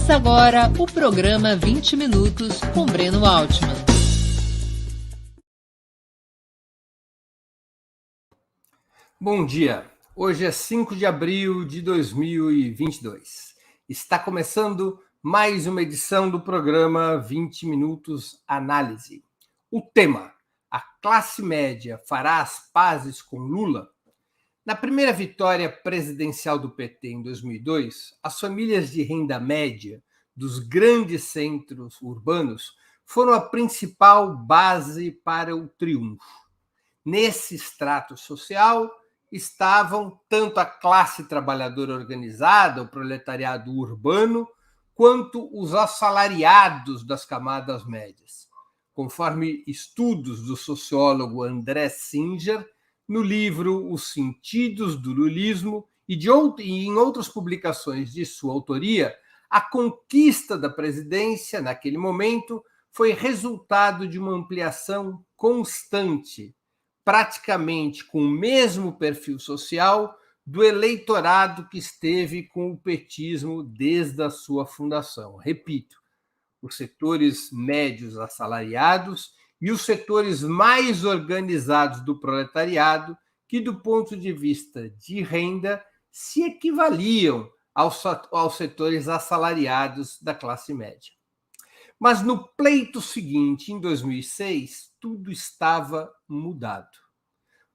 Começa agora o programa 20 Minutos com Breno Altman. Bom dia, hoje é 5 de abril de 2022. Está começando mais uma edição do programa 20 Minutos Análise. O tema: a classe média fará as pazes com Lula? Na primeira vitória presidencial do PT em 2002, as famílias de renda média dos grandes centros urbanos foram a principal base para o triunfo. Nesse extrato social estavam tanto a classe trabalhadora organizada, o proletariado urbano, quanto os assalariados das camadas médias. Conforme estudos do sociólogo André Singer, no livro Os Sentidos do Lulismo e em outras publicações de sua autoria, a conquista da presidência, naquele momento, foi resultado de uma ampliação constante, praticamente com o mesmo perfil social, do eleitorado que esteve com o petismo desde a sua fundação. Repito, os setores médios assalariados e os setores mais organizados do proletariado, que, do ponto de vista de renda, se equivaliam aos setores assalariados da classe média. Mas no pleito seguinte, em 2006, tudo estava mudado.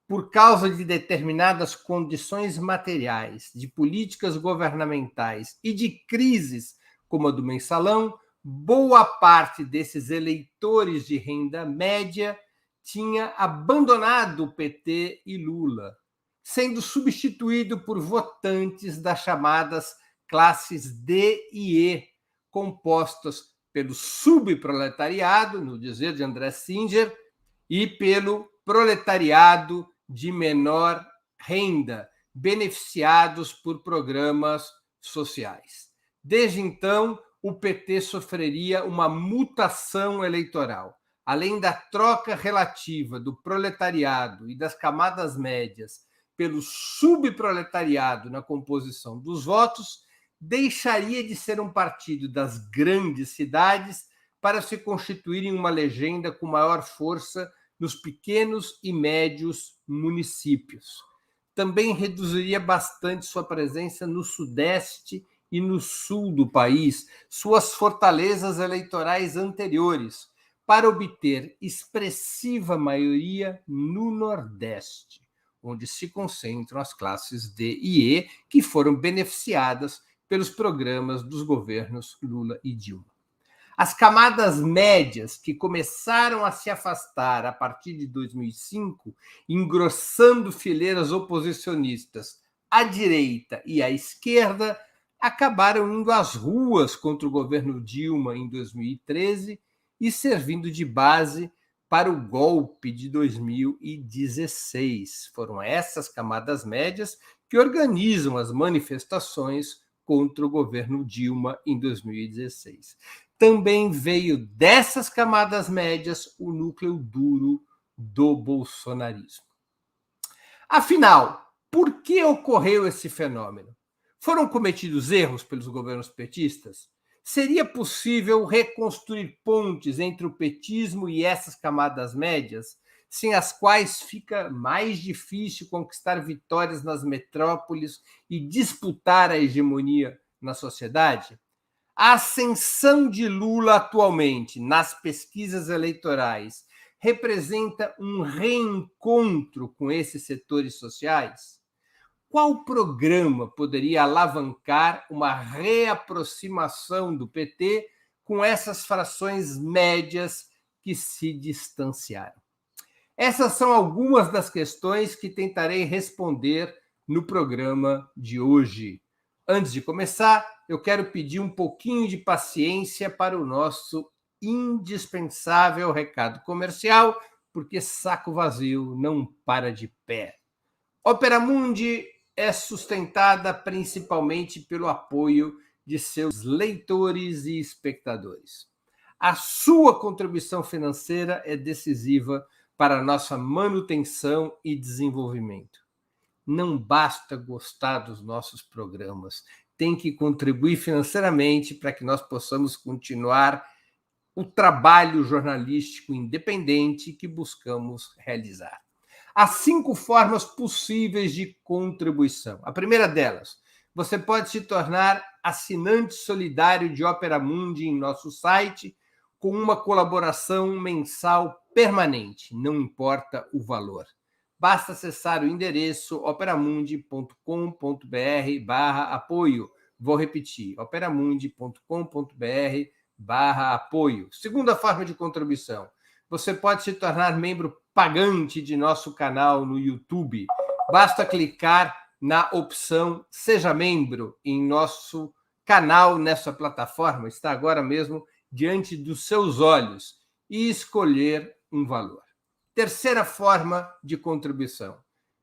Por causa de determinadas condições materiais, de políticas governamentais e de crises como a do mensalão, boa parte desses eleitores de renda média tinha abandonado o PT e Lula, sendo substituído por votantes das chamadas classes D e E, compostas pelo subproletariado, no dizer de André Singer, e pelo proletariado de menor renda, beneficiados por programas sociais. Desde então, o PT sofreria uma mutação eleitoral. Além da troca relativa do proletariado e das camadas médias pelo subproletariado na composição dos votos, deixaria de ser um partido das grandes cidades para se constituir em uma legenda com maior força nos pequenos e médios municípios. Também reduziria bastante sua presença no Sudeste e no Sul do país, suas fortalezas eleitorais anteriores, para obter expressiva maioria no Nordeste, onde se concentram as classes D e E, que foram beneficiadas pelos programas dos governos Lula e Dilma. As camadas médias, que começaram a se afastar a partir de 2005, engrossando fileiras oposicionistas à direita e à esquerda, acabaram indo às ruas contra o governo Dilma em 2013 e servindo de base para o golpe de 2016. Foram essas camadas médias que organizam as manifestações contra o governo Dilma em 2016. Também veio dessas camadas médias o núcleo duro do bolsonarismo. Afinal, por que ocorreu esse fenômeno? Foram cometidos erros pelos governos petistas? Seria possível reconstruir pontes entre o petismo e essas camadas médias, sem as quais fica mais difícil conquistar vitórias nas metrópoles e disputar a hegemonia na sociedade? A ascensão de Lula atualmente nas pesquisas eleitorais representa um reencontro com esses setores sociais? Qual programa poderia alavancar uma reaproximação do PT com essas frações médias que se distanciaram? Essas são algumas das questões que tentarei responder no programa de hoje. Antes de começar, eu quero pedir um pouquinho de paciência para o nosso indispensável recado comercial, porque saco vazio não para de pé. Opera Mundi é sustentada principalmente pelo apoio de seus leitores e espectadores. A sua contribuição financeira é decisiva para a nossa manutenção e desenvolvimento. Não basta gostar dos nossos programas, tem que contribuir financeiramente para que nós possamos continuar o trabalho jornalístico independente que buscamos realizar. Há 5 formas possíveis de contribuição. A primeira delas, você pode se tornar assinante solidário de Opera Mundi em nosso site, com uma colaboração mensal permanente, não importa o valor. Basta acessar o endereço operamundi.com.br/apoio. Vou repetir, operamundi.com.br/apoio. Segunda forma de contribuição. Você pode se tornar membro pagante de nosso canal no YouTube. Basta clicar na opção Seja Membro em nosso canal nessa plataforma, está agora mesmo diante dos seus olhos, e escolher um valor. Terceira forma de contribuição.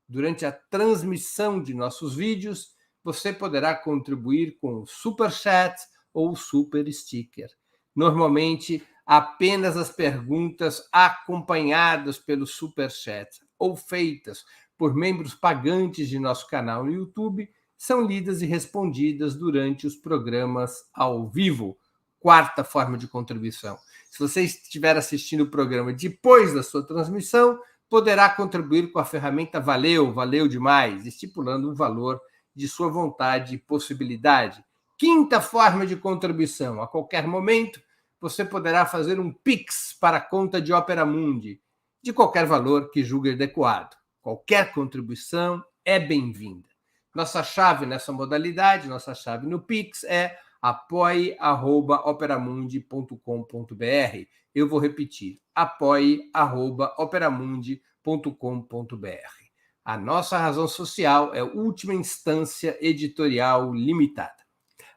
Durante a transmissão de nossos vídeos, você poderá contribuir com o Super Chat ou Super Sticker. Normalmente, apenas as perguntas acompanhadas pelo Super Chat ou feitas por membros pagantes de nosso canal no YouTube são lidas e respondidas durante os programas ao vivo. Quarta forma de contribuição. Se você estiver assistindo o programa depois da sua transmissão, poderá contribuir com a ferramenta Valeu, valeu demais, estipulando um valor de sua vontade e possibilidade. Quinta forma de contribuição. A qualquer momento, você poderá fazer um Pix para a conta de Opera Mundi, de qualquer valor que julgue adequado. Qualquer contribuição é bem-vinda. Nossa chave nessa modalidade, nossa chave no Pix é apoie@operamundi.com.br. Eu vou repetir, apoie@operamundi.com.br. A nossa razão social é última instância editorial limitada.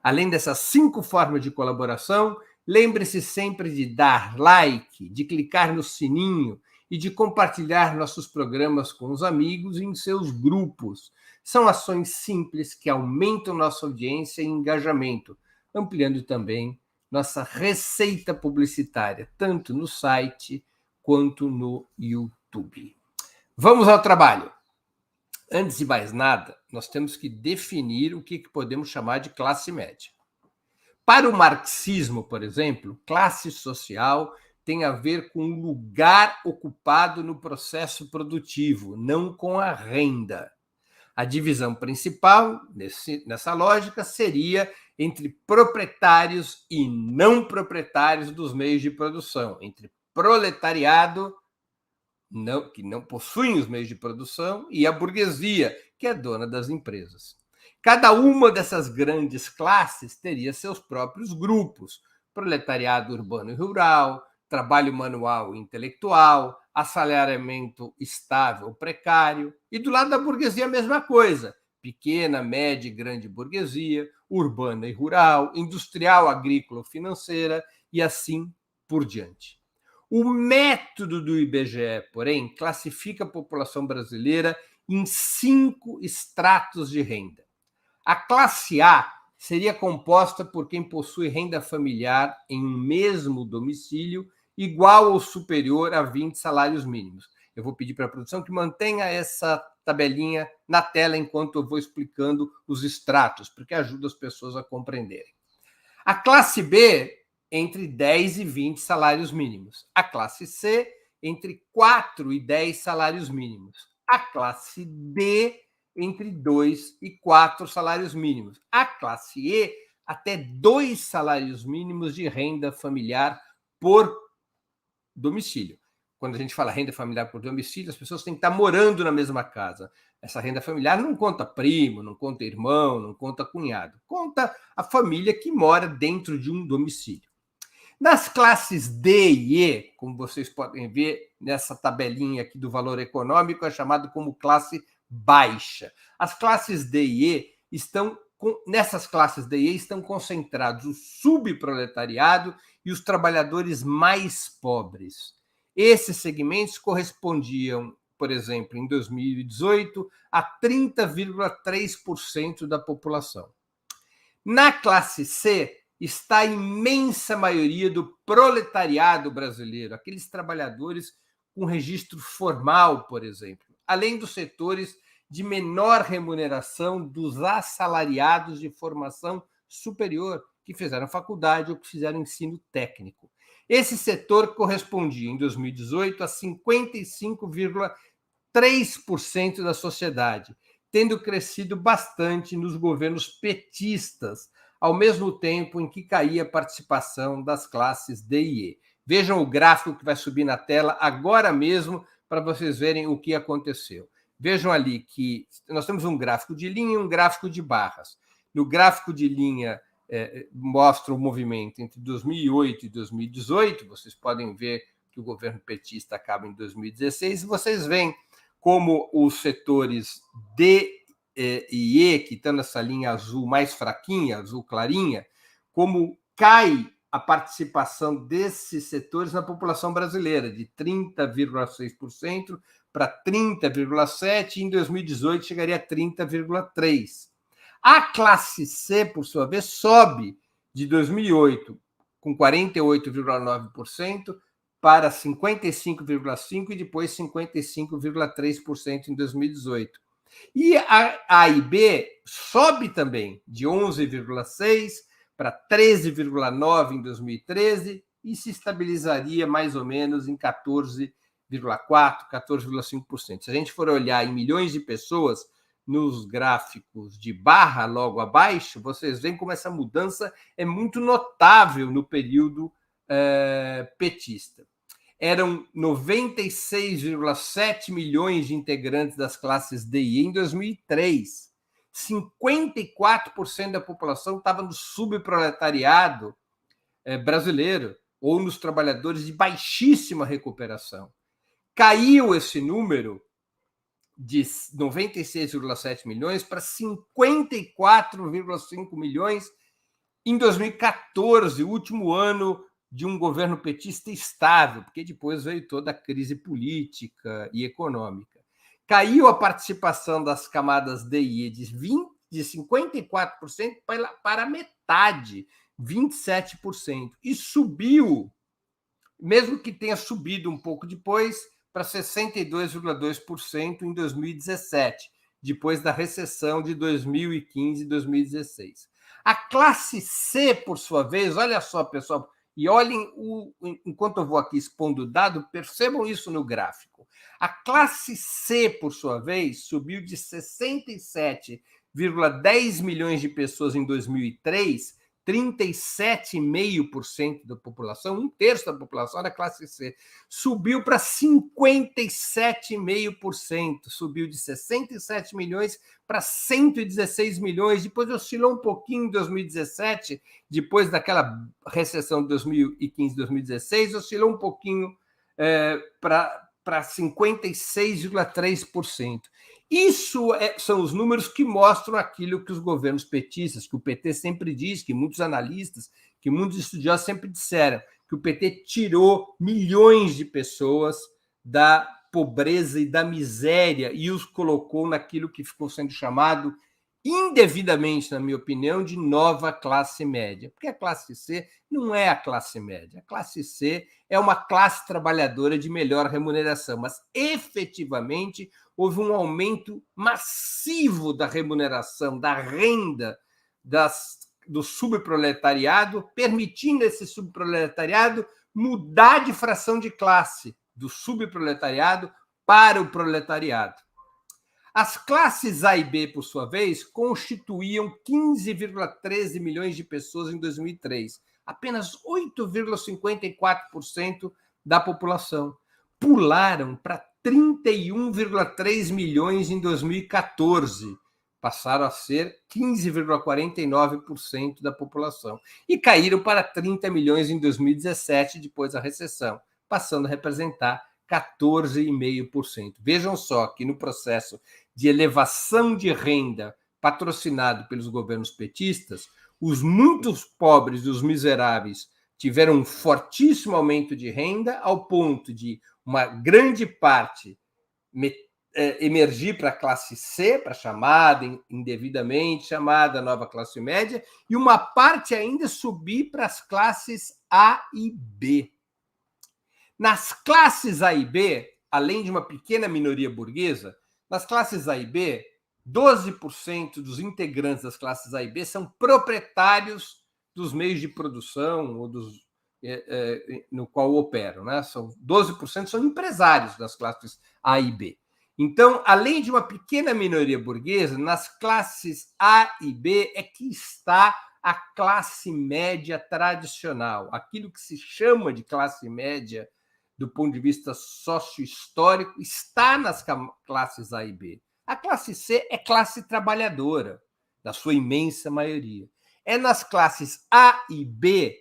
Além dessas 5 formas de colaboração, lembre-se sempre de dar like, de clicar no sininho e de compartilhar nossos programas com os amigos e em seus grupos. São ações simples que aumentam nossa audiência e engajamento, ampliando também nossa receita publicitária, tanto no site quanto no YouTube. Vamos ao trabalho. Antes de mais nada, nós temos que definir o que podemos chamar de classe média. Para o marxismo, por exemplo, classe social tem a ver com o lugar ocupado no processo produtivo, não com a renda. A divisão principal, nessa lógica, seria entre proprietários e não proprietários dos meios de produção, entre proletariado, que não possuem os meios de produção, e a burguesia, que é dona das empresas. Cada uma dessas grandes classes teria seus próprios grupos: proletariado urbano e rural, trabalho manual e intelectual, assalariamento estável ou precário, e do lado da burguesia a mesma coisa: pequena, média e grande burguesia, urbana e rural, industrial, agrícola ou financeira, e assim por diante. O método do IBGE, porém, classifica a população brasileira em 5 estratos de renda. A classe A seria composta por quem possui renda familiar em um mesmo domicílio igual ou superior a 20 salários mínimos. Eu vou pedir para a produção que mantenha essa tabelinha na tela enquanto eu vou explicando os estratos, porque ajuda as pessoas a compreenderem. A classe B, entre 10 e 20 salários mínimos. A classe C, entre 4 e 10 salários mínimos. A classe D, entre 2 e 4 salários mínimos. A classe E, até 2 salários mínimos de renda familiar por domicílio. Quando a gente fala renda familiar por domicílio, as pessoas têm que estar morando na mesma casa. Essa renda familiar não conta primo, não conta irmão, não conta cunhado. Conta a família que mora dentro de um domicílio. Nas classes D e E, como vocês podem ver nessa tabelinha aqui do valor econômico, é chamado como classe baixa. As classes D e E nessas classes D e E estão concentrados o subproletariado e os trabalhadores mais pobres. Esses segmentos correspondiam, por exemplo, em 2018, a 30,3% da população. Na classe C está a imensa maioria do proletariado brasileiro, aqueles trabalhadores com registro formal, por exemplo, além dos setores de menor remuneração dos assalariados de formação superior, que fizeram faculdade ou que fizeram ensino técnico. Esse setor correspondia, em 2018, a 55,3% da sociedade, tendo crescido bastante nos governos petistas, ao mesmo tempo em que caía a participação das classes D e E. Vejam o gráfico que vai subir na tela agora mesmo para vocês verem o que aconteceu. Vejam ali que nós temos um gráfico de linha e um gráfico de barras. No gráfico de linha mostra o movimento entre 2008 e 2018, vocês podem ver que o governo petista acaba em 2016, e vocês veem como os setores D e E, que estão nessa linha azul mais fraquinha, azul clarinha, como cai a participação desses setores na população brasileira, de 30,6% para 30,7%, e em 2018 chegaria a 30,3%. A classe C, por sua vez, sobe de 2008, com 48,9%, para 55,5% e depois 55,3% em 2018. E a A e B sobe também, de 11,6% para 13,9% em 2013 e se estabilizaria mais ou menos em 14,4%, 14,5%. Se a gente for olhar em milhões de pessoas, nos gráficos de barra logo abaixo, vocês veem como essa mudança é muito notável no período petista. Eram 96,7 milhões de integrantes das classes D e E em 2003. 54% da população estava no subproletariado brasileiro ou nos trabalhadores de baixíssima recuperação. Caiu esse número de 96,7 milhões para 54,5 milhões em 2014, o último ano de um governo petista estável, porque depois veio toda a crise política e econômica. Caiu a participação das camadas D e E de 54% para metade, 27%, e subiu, mesmo que tenha subido um pouco depois, para 62,2% em 2017, depois da recessão de 2015 e 2016. A classe C, por sua vez, olha só, pessoal, e olhem, enquanto eu vou aqui expondo o dado, percebam isso no gráfico. A classe C, por sua vez, subiu de 67,10 milhões de pessoas em 2003, 37,5% da população, um terço da população da classe C, subiu para 57,5%, subiu de 67 milhões para 116 milhões, depois oscilou um pouquinho em 2017, depois daquela recessão de 2015, 2016, oscilou um pouquinho para 56,3%. Isso são os números que mostram aquilo que os governos petistas, que o PT sempre diz, que muitos analistas, que muitos estudiosos sempre disseram, que o PT tirou milhões de pessoas da pobreza e da miséria e os colocou naquilo que ficou sendo chamado indevidamente, na minha opinião, de nova classe média. Porque a classe C não é a classe média. A classe C é uma classe trabalhadora de melhor remuneração, mas efetivamente houve um aumento massivo da remuneração, da renda do subproletariado, permitindo esse subproletariado mudar de fração de classe, do subproletariado para o proletariado. As classes A e B, por sua vez, constituíam 15,13 milhões de pessoas em 2003, apenas 8,54% da população. Pularam para 31,3 milhões em 2014, passaram a ser 15,49% da população, e caíram para 30 milhões em 2017, depois da recessão, passando a representar 14,5%. Vejam só que no processo de elevação de renda patrocinado pelos governos petistas, os muito pobres e os miseráveis tiveram um fortíssimo aumento de renda, ao ponto de uma grande parte emergir para a classe C, para a chamada, indevidamente chamada nova classe média, e uma parte ainda subir para as classes A e B. Nas classes A e B, além de uma pequena minoria burguesa, Nas classes A e B, 12% dos integrantes das classes A e B são proprietários dos meios de produção ou no qual operam. Né? 12% são empresários das classes A e B. Então, além de uma pequena minoria burguesa, nas classes A e B é que está a classe média tradicional, aquilo que se chama de classe média do ponto de vista sócio-histórico, está nas classes A e B. A classe C é classe trabalhadora, na sua imensa maioria. É nas classes A e B,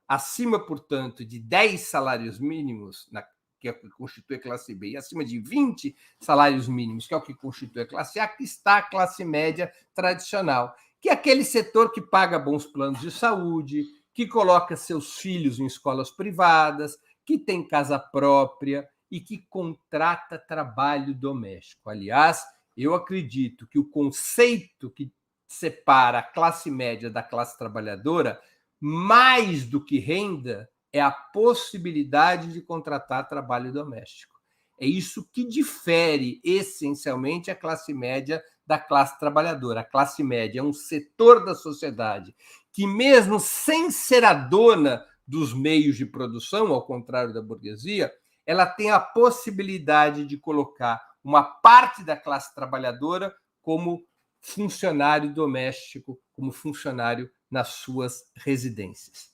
acima, portanto, de 10 salários mínimos, que é o que constitui a classe B, e acima de 20 salários mínimos, que é o que constitui a classe A, que está a classe média tradicional, que é aquele setor que paga bons planos de saúde, que coloca seus filhos em escolas privadas, que tem casa própria e que contrata trabalho doméstico. Aliás, eu acredito que o conceito que separa a classe média da classe trabalhadora, mais do que renda, é a possibilidade de contratar trabalho doméstico. É isso que difere essencialmente a classe média da classe trabalhadora. A classe média é um setor da sociedade que, mesmo sem ser a dona dos meios de produção, ao contrário da burguesia, ela tem a possibilidade de colocar uma parte da classe trabalhadora como funcionário doméstico, como funcionário nas suas residências.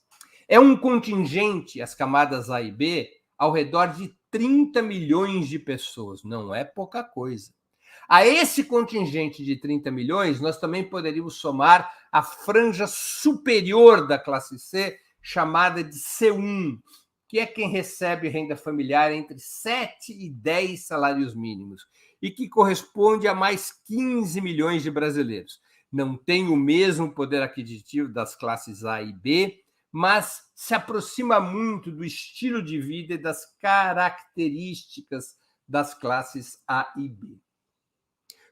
É um contingente, as camadas A e B, ao redor de 30 milhões de pessoas. Não é pouca coisa. A esse contingente de 30 milhões, nós também poderíamos somar a franja superior da classe C, chamada de C1, que é quem recebe renda familiar entre 7 e 10 salários mínimos, e que corresponde a mais 15 milhões de brasileiros. Não tem o mesmo poder aquisitivo das classes A e B, mas se aproxima muito do estilo de vida e das características das classes A e B.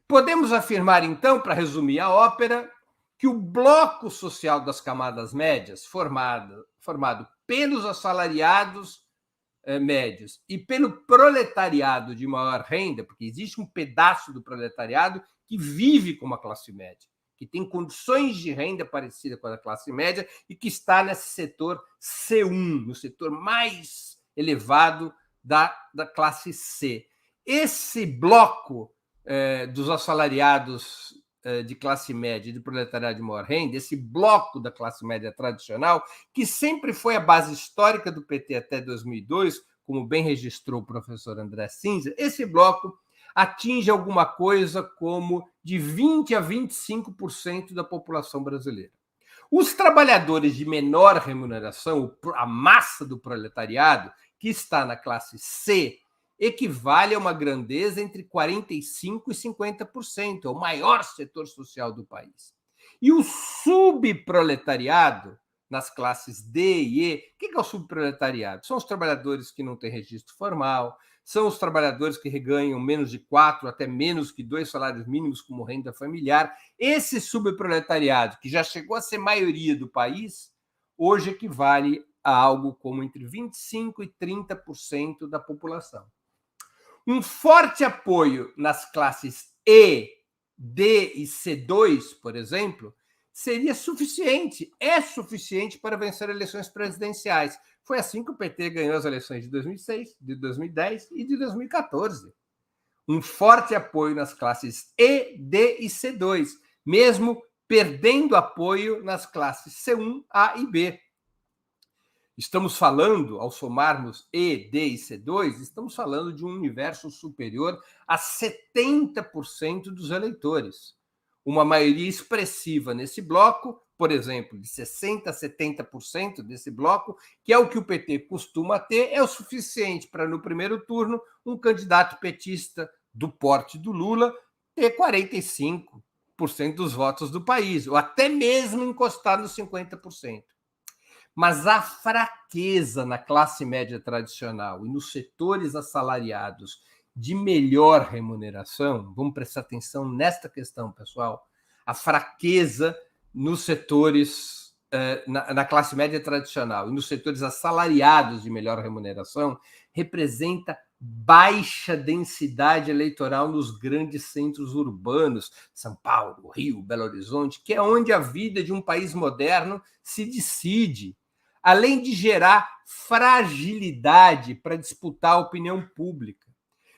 Podemos afirmar, então, para resumir a ópera, que o bloco social das camadas médias, formado pelos assalariados médios e pelo proletariado de maior renda, porque existe um pedaço do proletariado que vive como a classe média, que tem condições de renda parecida com a da classe média e que está nesse setor C1, no setor mais elevado da classe C. Esse bloco dos assalariados de classe média e do proletariado de maior renda, esse bloco da classe média tradicional, que sempre foi a base histórica do PT até 2002, como bem registrou o professor André Cinza, esse bloco atinge alguma coisa como de 20% a 25% da população brasileira. Os trabalhadores de menor remuneração, a massa do proletariado, que está na classe C, equivale a uma grandeza entre 45% e 50%, é o maior setor social do país. E o subproletariado, nas classes D e E, o que é o subproletariado? São os trabalhadores que não têm registro formal, são os trabalhadores que ganham menos de 4, até menos que 2 salários mínimos como renda familiar. Esse subproletariado, que já chegou a ser maioria do país, hoje equivale a algo como entre 25% e 30% da população. Um forte apoio nas classes E, D e C2, por exemplo, seria suficiente, é suficiente para vencer eleições presidenciais. Foi assim que o PT ganhou as eleições de 2006, de 2010 e de 2014. Um forte apoio nas classes E, D e C2, mesmo perdendo apoio nas classes C1, A e B. Estamos falando, ao somarmos E, D e C2, estamos falando de um universo superior a 70% dos eleitores. Uma maioria expressiva nesse bloco, por exemplo, de 60% a 70% desse bloco, que é o que o PT costuma ter, é o suficiente para, no primeiro turno, um candidato petista do porte do Lula ter 45% dos votos do país, ou até mesmo encostar nos 50%. Mas a fraqueza na classe média tradicional e nos setores assalariados de melhor remuneração, vamos prestar atenção nesta questão, pessoal, a fraqueza nos setores, na classe média tradicional e nos setores assalariados de melhor remuneração, representa baixa densidade eleitoral nos grandes centros urbanos, São Paulo, Rio, Belo Horizonte, que é onde a vida de um país moderno se decide, além de gerar fragilidade para disputar a opinião pública.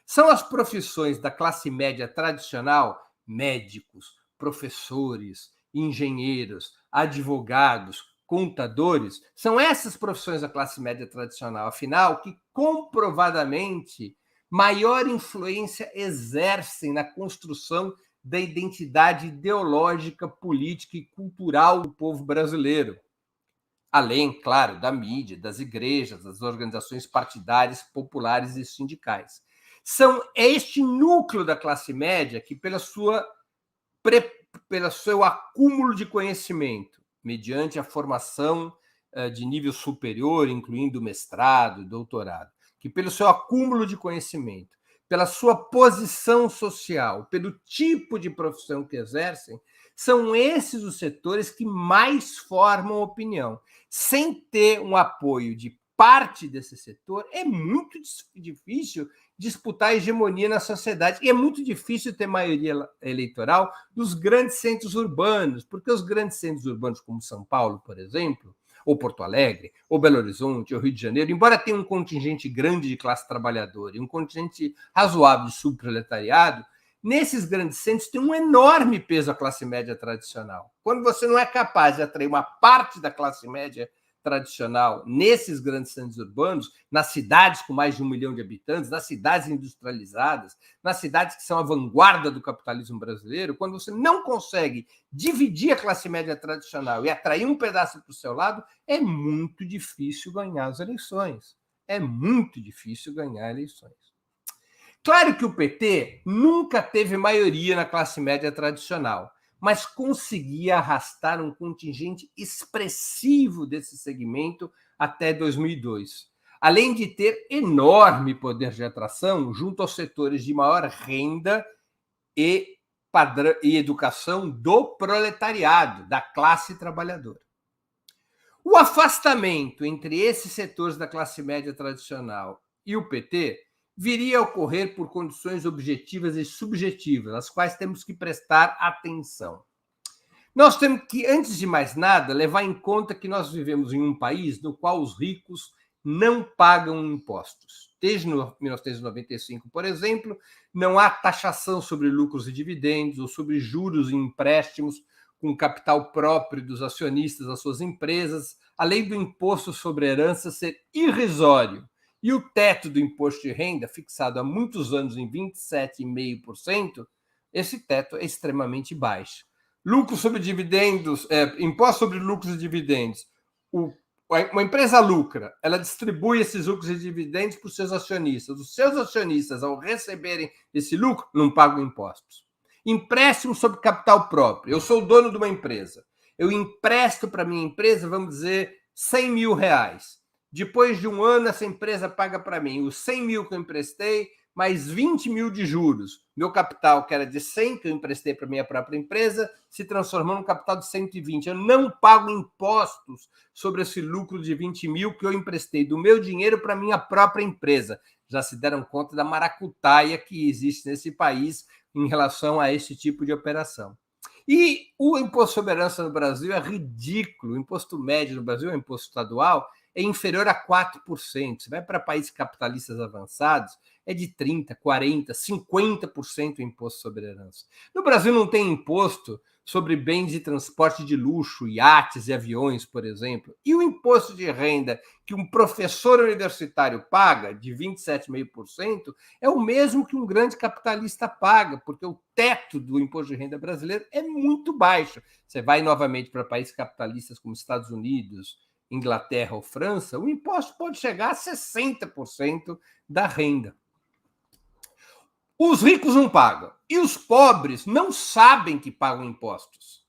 São as profissões da classe média tradicional, médicos, professores, engenheiros, advogados, contadores, são essas profissões da classe média tradicional, afinal, que comprovadamente maior influência exercem na construção da identidade ideológica, política e cultural do povo brasileiro. Além, claro, da mídia, das igrejas, das organizações partidárias, populares e sindicais. É este núcleo da classe média que, pelo seu acúmulo de conhecimento, mediante a formação de nível superior, incluindo mestrado, doutorado, que pelo seu acúmulo de conhecimento, pela sua posição social, pelo tipo de profissão que exercem, são esses os setores que mais formam opinião. Sem ter um apoio de parte desse setor, é muito difícil disputar a hegemonia na sociedade. E é muito difícil ter maioria eleitoral dos grandes centros urbanos, porque os grandes centros urbanos, como São Paulo, por exemplo, ou Porto Alegre, ou Belo Horizonte, ou Rio de Janeiro, embora tenha um contingente grande de classe trabalhadora e um contingente razoável de subproletariado, nesses grandes centros tem um enorme peso a classe média tradicional. Quando você não é capaz de atrair uma parte da classe média tradicional nesses grandes centros urbanos, nas cidades com mais de 1 milhão de habitantes, nas cidades industrializadas, nas cidades que são a vanguarda do capitalismo brasileiro, quando você não consegue dividir a classe média tradicional e atrair um pedaço para o seu lado, é muito difícil ganhar as eleições. É muito difícil ganhar eleições. Claro que o PT nunca teve maioria na classe média tradicional, mas conseguia arrastar um contingente expressivo desse segmento até 2002, além de ter enorme poder de atração junto aos setores de maior renda e educação do proletariado, da classe trabalhadora. O afastamento entre esses setores da classe média tradicional e o PT viria a ocorrer por condições objetivas e subjetivas, às quais temos que prestar atenção. Nós temos que, antes de mais nada, levar em conta que nós vivemos em um país no qual os ricos não pagam impostos. Desde 1995, por exemplo, não há taxação sobre lucros e dividendos ou sobre juros e empréstimos com capital próprio dos acionistas das suas empresas, além do imposto sobre herança ser irrisório. E o teto do imposto de renda, fixado há muitos anos em 27,5%, esse teto é extremamente baixo. Lucro sobre dividendos, imposto sobre lucros e dividendos. Uma empresa lucra, ela distribui esses lucros e dividendos para os seus acionistas. Os seus acionistas, ao receberem esse lucro, não pagam impostos. Empréstimo sobre capital próprio. Eu sou o dono de uma empresa. Eu empresto para a minha empresa, vamos dizer, 100 mil reais. Depois de um ano, essa empresa paga para mim os 100 mil que eu emprestei, mais 20 mil de juros. Meu capital, que era de 100, que eu emprestei para a minha própria empresa, se transformou num capital de 120. Eu não pago impostos sobre esse lucro de 20 mil que eu emprestei do meu dinheiro para a minha própria empresa. Já se deram conta da maracutaia que existe nesse país em relação a esse tipo de operação. E o imposto sobre herança no Brasil é ridículo. O imposto médio no Brasil, o imposto estadual, é inferior a 4%. Você vai para países capitalistas avançados, é de 30%, 40%, 50% o imposto sobre herança. No Brasil não tem imposto sobre bens de transporte de luxo, iates e aviões, por exemplo. E o imposto de renda que um professor universitário paga, de 27,5%, é o mesmo que um grande capitalista paga, porque o teto do imposto de renda brasileiro é muito baixo. Você vai novamente para países capitalistas como Estados Unidos, Inglaterra ou França, o imposto pode chegar a 60% da renda. Os ricos não pagam e os pobres não sabem que pagam impostos,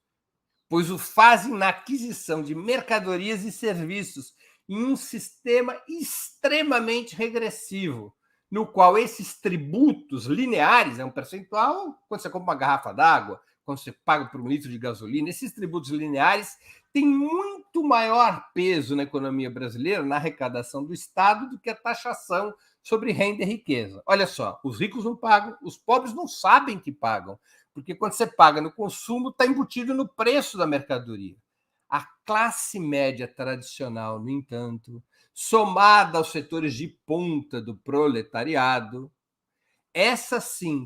pois o fazem na aquisição de mercadorias e serviços em um sistema extremamente regressivo, no qual esses tributos lineares, é um percentual, quando você compra uma garrafa d'água, quando você paga por um litro de gasolina, esses tributos lineares têm muito maior peso na economia brasileira, na arrecadação do Estado, do que a taxação sobre renda e riqueza. Olha só, os ricos não pagam, os pobres não sabem que pagam, porque quando você paga no consumo, está embutido no preço da mercadoria. A classe média tradicional, no entanto, somada aos setores de ponta do proletariado, essa sim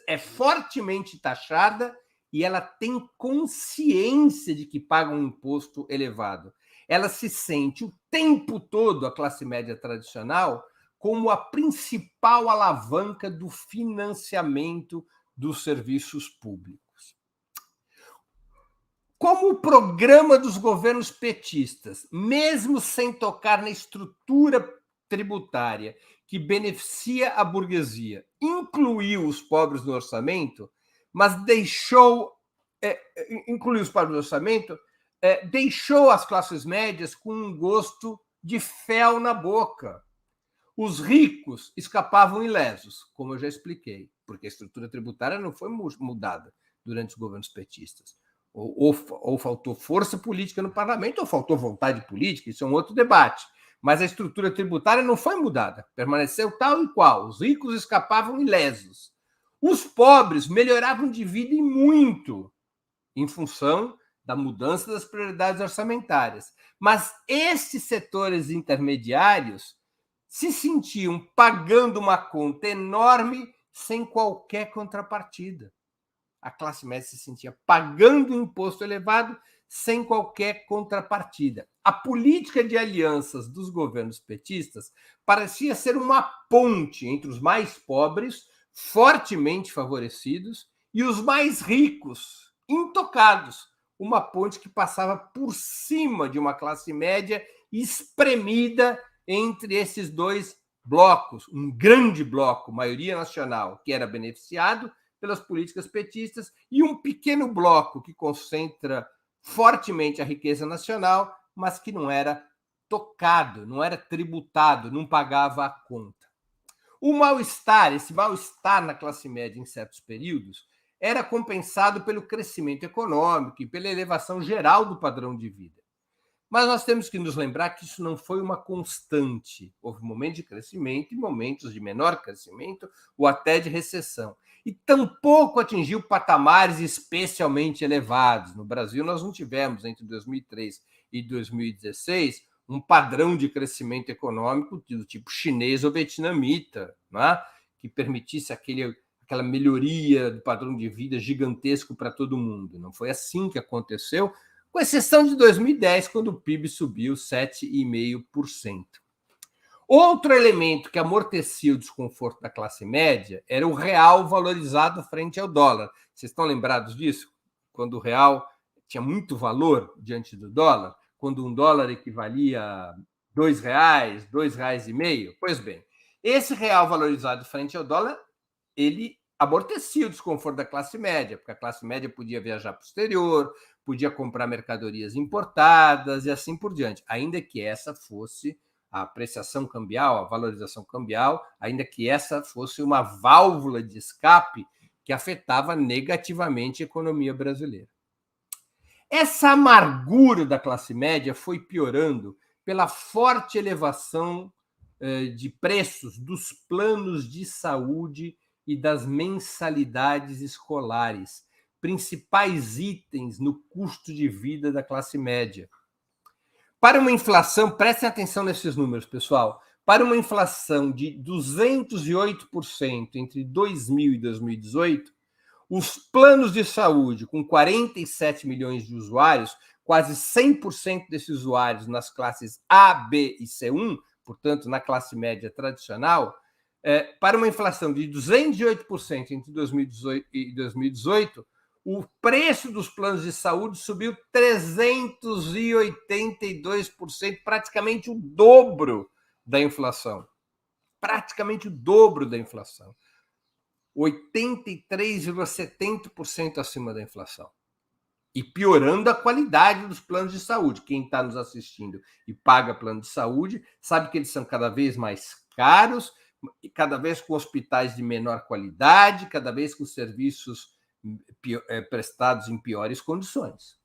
é fortemente taxada e ela tem consciência de que paga um imposto elevado. Ela se sente o tempo todo, a classe média tradicional, como a principal alavanca do financiamento dos serviços públicos. Como o programa dos governos petistas, mesmo sem tocar na estrutura tributária que beneficia a burguesia, incluiu os pobres no orçamento, mas incluiu os pobres no orçamento, deixou as classes médias com um gosto de fel na boca. Os ricos escapavam ilesos, como eu já expliquei, porque a estrutura tributária não foi mudada durante os governos petistas. Ou faltou força política no parlamento, ou faltou vontade política, isso é um outro debate. Mas a estrutura tributária não foi mudada, permaneceu tal e qual. Os ricos escapavam ilesos. Os pobres melhoravam de vida e muito, em função da mudança das prioridades orçamentárias. Mas esses setores intermediários se sentiam pagando uma conta enorme sem qualquer contrapartida. A classe média se sentia pagando um imposto elevado sem qualquer contrapartida. A política de alianças dos governos petistas parecia ser uma ponte entre os mais pobres, fortemente favorecidos, e os mais ricos, intocados. Uma ponte que passava por cima de uma classe média espremida entre esses dois blocos. Um grande bloco, maioria nacional, que era beneficiado pelas políticas petistas, e um pequeno bloco que concentra fortemente a riqueza nacional, mas que não era tocado, não era tributado, não pagava a conta. O mal-estar, esse mal-estar na classe média em certos períodos, era compensado pelo crescimento econômico e pela elevação geral do padrão de vida. Mas nós temos que nos lembrar que isso não foi uma constante. Houve momentos de crescimento e momentos de menor crescimento ou até de recessão. E tampouco atingiu patamares especialmente elevados. No Brasil, nós não tivemos, entre 2003 e 2016, um padrão de crescimento econômico do tipo chinês ou vietnamita, né? Que permitisse aquela melhoria do padrão de vida gigantesco para todo mundo. Não foi assim que aconteceu, com exceção de 2010, quando o PIB subiu 7,5%. Outro elemento que amortecia o desconforto da classe média era o real valorizado frente ao dólar. Vocês estão lembrados disso? Quando o real tinha muito valor diante do dólar, quando um dólar equivalia a R$ 2, R$ 2,5? Pois bem, esse real valorizado frente ao dólar, ele amortecia o desconforto da classe média, porque a classe média podia viajar para o exterior, podia comprar mercadorias importadas e assim por diante, ainda que essa fosse a apreciação cambial, a valorização cambial, ainda que essa fosse uma válvula de escape que afetava negativamente a economia brasileira. Essa amargura da classe média foi piorando pela forte elevação de preços dos planos de saúde e das mensalidades escolares, principais itens no custo de vida da classe média. Para uma inflação, prestem atenção nesses números, pessoal, para uma inflação de 208% entre 2000 e 2018, os planos de saúde com 47 milhões de usuários, quase 100% desses usuários nas classes A, B e C1, portanto, na classe média tradicional, para uma inflação de 208% entre 2018 e 2018, o preço dos planos de saúde subiu 382%, praticamente o dobro da inflação. Praticamente o dobro da inflação. 83,70% acima da inflação. E piorando a qualidade dos planos de saúde. Quem está nos assistindo e paga plano de saúde sabe que eles são cada vez mais caros, cada vez com hospitais de menor qualidade, cada vez com serviços prestados em piores condições.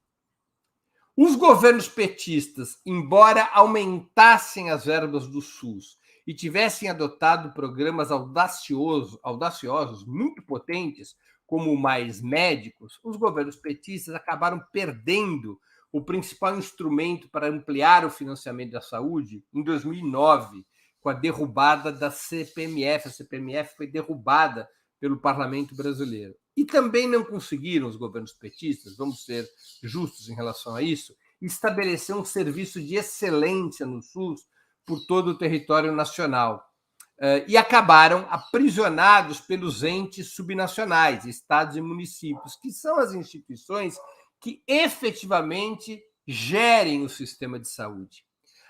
Os governos petistas, embora aumentassem as verbas do SUS e tivessem adotado programas audaciosos muito potentes, como o Mais Médicos, os governos petistas acabaram perdendo o principal instrumento para ampliar o financiamento da saúde em 2009, com a derrubada da CPMF. A CPMF foi derrubada pelo parlamento brasileiro. E também não conseguiram os governos petistas, vamos ser justos em relação a isso, estabelecer um serviço de excelência no SUS por todo o território nacional. E acabaram aprisionados pelos entes subnacionais, estados e municípios, que são as instituições que efetivamente gerem o sistema de saúde.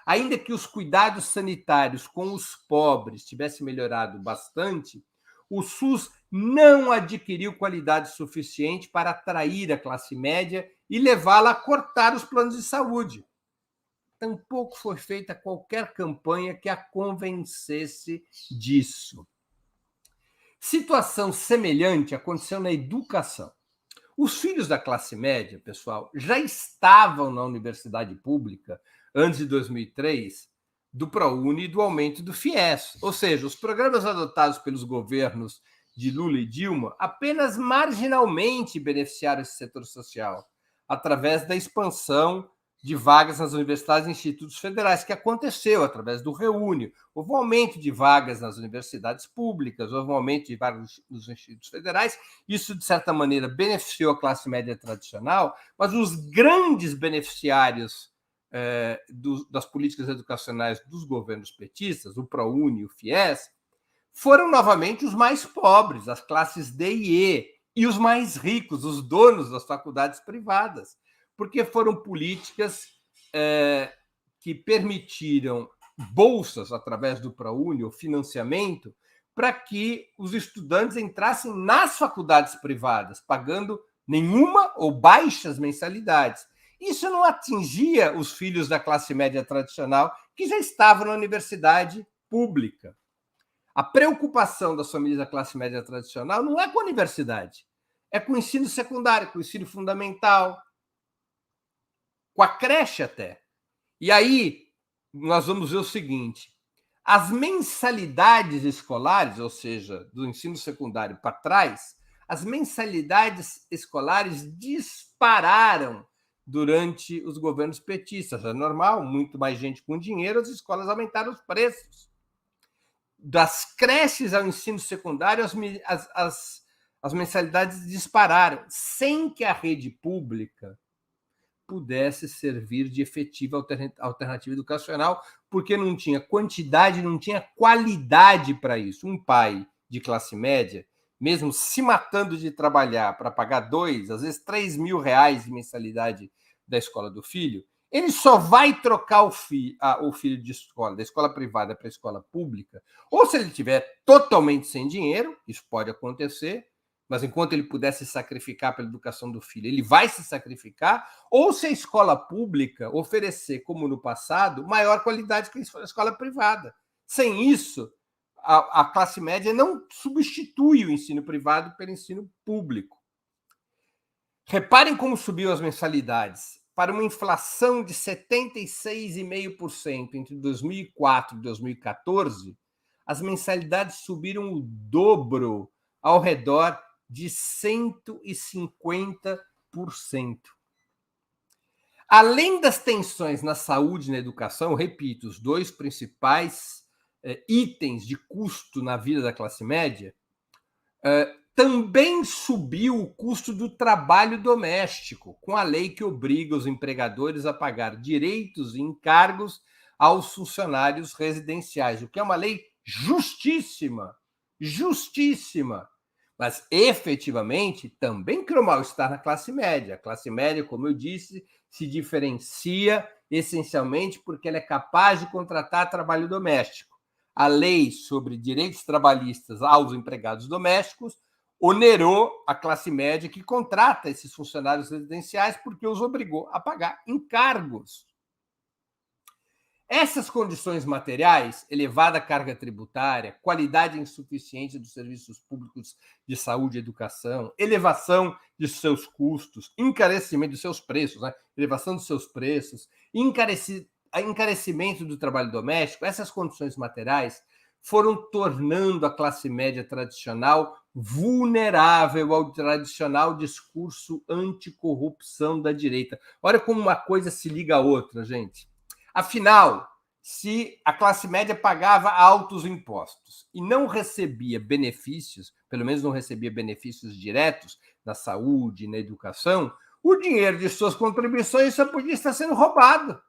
Ainda que os cuidados sanitários com os pobres tivessem melhorado bastante, o SUS não adquiriu qualidade suficiente para atrair a classe média e levá-la a cortar os planos de saúde. Tampouco foi feita qualquer campanha que a convencesse disso. Situação semelhante aconteceu na educação. Os filhos da classe média, pessoal, já estavam na universidade pública antes de 2003, do ProUni e do aumento do FIES. Ou seja, os programas adotados pelos governos de Lula e Dilma apenas marginalmente beneficiaram esse setor social, através da expansão de vagas nas universidades e institutos federais, que aconteceu através do REUNE. Houve um aumento de vagas nas universidades públicas, houve um aumento de vagas nos institutos federais. Isso, de certa maneira, beneficiou a classe média tradicional, mas os grandes beneficiários das políticas educacionais dos governos petistas, o ProUni e o FIES, foram novamente os mais pobres, as classes D e E os mais ricos, os donos das faculdades privadas, porque foram políticas que permitiram bolsas através do ProUni, o financiamento, para que os estudantes entrassem nas faculdades privadas, pagando nenhuma ou baixas mensalidades. Isso não atingia os filhos da classe média tradicional, que já estavam na universidade pública. A preocupação das famílias da classe média tradicional não é com a universidade, é com o ensino secundário, com o ensino fundamental, com a creche até. E aí nós vamos ver o seguinte: as mensalidades escolares, ou seja, do ensino secundário para trás, as mensalidades escolares dispararam durante os governos petistas. É normal, muito mais gente com dinheiro, as escolas aumentaram os preços. Das creches ao ensino secundário, as mensalidades dispararam, sem que a rede pública pudesse servir de efetiva alternativa educacional, porque não tinha quantidade, não tinha qualidade para isso. Um pai de classe média, mesmo se matando de trabalhar para pagar 2, às vezes 3 mil reais de mensalidade da escola do filho, ele só vai trocar o filho de escola, da escola privada para a escola pública, ou se ele estiver totalmente sem dinheiro, isso pode acontecer, mas enquanto ele puder se sacrificar pela educação do filho, ele vai se sacrificar, ou se a escola pública oferecer, como no passado, maior qualidade que a escola privada. Sem isso, a classe média não substitui o ensino privado pelo ensino público. Reparem como subiu as mensalidades. Para uma inflação de 76,5% entre 2004 e 2014, as mensalidades subiram o dobro, ao redor de 150%. Além das tensões na saúde e na educação, repito, os dois principais itens de custo na vida da classe média, também subiu o custo do trabalho doméstico, com a lei que obriga os empregadores a pagar direitos e encargos aos funcionários residenciais, o que é uma lei justíssima, mas efetivamente também criou mal-estar na classe média. A classe média, como eu disse, se diferencia essencialmente porque ela é capaz de contratar trabalho doméstico. A lei sobre direitos trabalhistas aos empregados domésticos onerou a classe média que contrata esses funcionários residenciais porque os obrigou a pagar encargos. Essas condições materiais, elevada carga tributária, qualidade insuficiente dos serviços públicos de saúde e educação, elevação de seus custos, encarecimento dos seus preços, né? Elevação dos seus preços, encarecimento do trabalho doméstico, essas condições materiais foram tornando a classe média tradicional vulnerável ao tradicional discurso anticorrupção da direita. Olha como uma coisa se liga à outra, gente. Afinal, se a classe média pagava altos impostos e não recebia benefícios, pelo menos não recebia benefícios diretos na saúde, na educação, o dinheiro de suas contribuições só podia estar sendo roubado.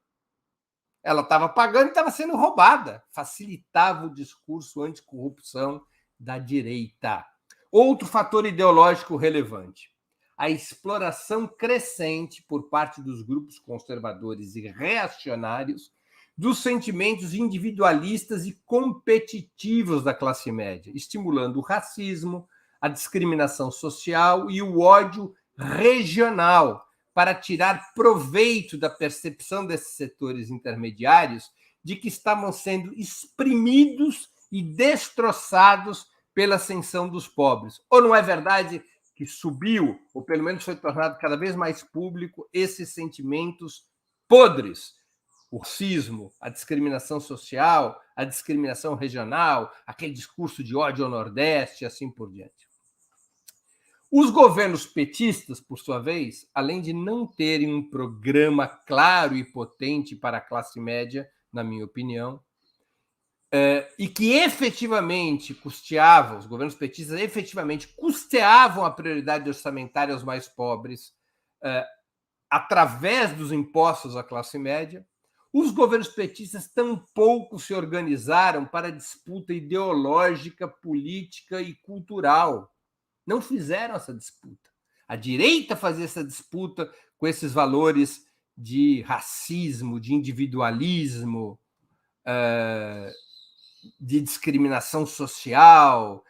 Ela estava pagando e estava sendo roubada. Facilitava o discurso anticorrupção da direita. Outro fator ideológico relevante: a exploração crescente por parte dos grupos conservadores e reacionários dos sentimentos individualistas e competitivos da classe média, estimulando o racismo, a discriminação social e o ódio regional, para tirar proveito da percepção desses setores intermediários de que estavam sendo exprimidos e destroçados pela ascensão dos pobres. Ou não é verdade que subiu, ou pelo menos foi tornado cada vez mais público, esses sentimentos podres? O racismo, a discriminação social, a discriminação regional, aquele discurso de ódio ao Nordeste e assim por diante. Os governos petistas, por sua vez, além de não terem um programa claro e potente para a classe média, na minha opinião, e que efetivamente custeavam, os governos petistas efetivamente custeavam a prioridade orçamentária aos mais pobres através dos impostos à classe média, os governos petistas tampouco se organizaram para a disputa ideológica, política e cultural. Não fizeram essa disputa. A direita fazia essa disputa com esses valores de racismo, de individualismo, de discriminação social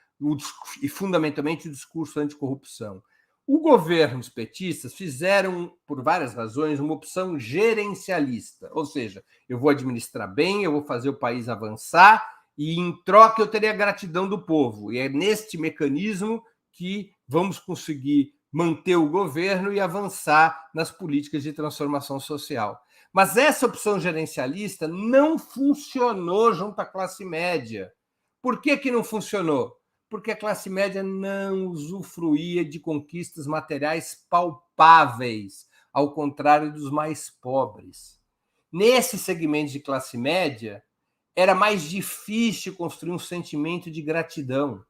e, fundamentalmente, o discurso anticorrupção. Os governos petistas fizeram, por várias razões, uma opção gerencialista, ou seja, eu vou administrar bem, eu vou fazer o país avançar e, em troca, eu terei a gratidão do povo. E é neste mecanismo que vamos conseguir manter o governo e avançar nas políticas de transformação social. Mas essa opção gerencialista não funcionou junto à classe média. Por que não funcionou? Porque a classe média não usufruía de conquistas materiais palpáveis, ao contrário dos mais pobres. Nesse segmento de classe média, era mais difícil construir um sentimento de gratidão,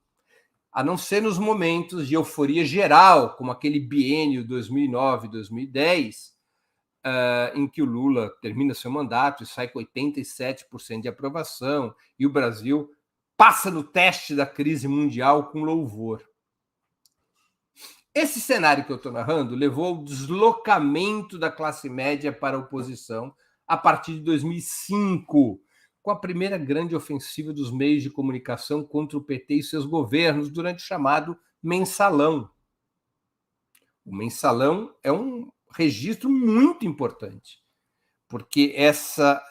a não ser nos momentos de euforia geral, como aquele biênio 2009-2010, em que o Lula termina seu mandato e sai com 87% de aprovação, e o Brasil passa no teste da crise mundial com louvor. Esse cenário que eu estou narrando levou ao deslocamento da classe média para a oposição a partir de 2005, com a primeira grande ofensiva dos meios de comunicação contra o PT e seus governos durante o chamado Mensalão. O Mensalão é um registro muito importante, porque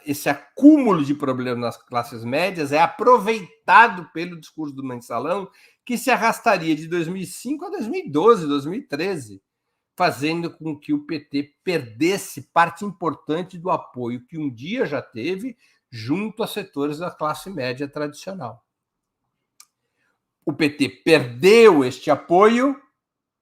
esse acúmulo de problemas nas classes médias é aproveitado pelo discurso do Mensalão, que se arrastaria de 2005 a 2012, 2013, fazendo com que o PT perdesse parte importante do apoio que um dia já teve junto a setores da classe média tradicional. O PT perdeu este apoio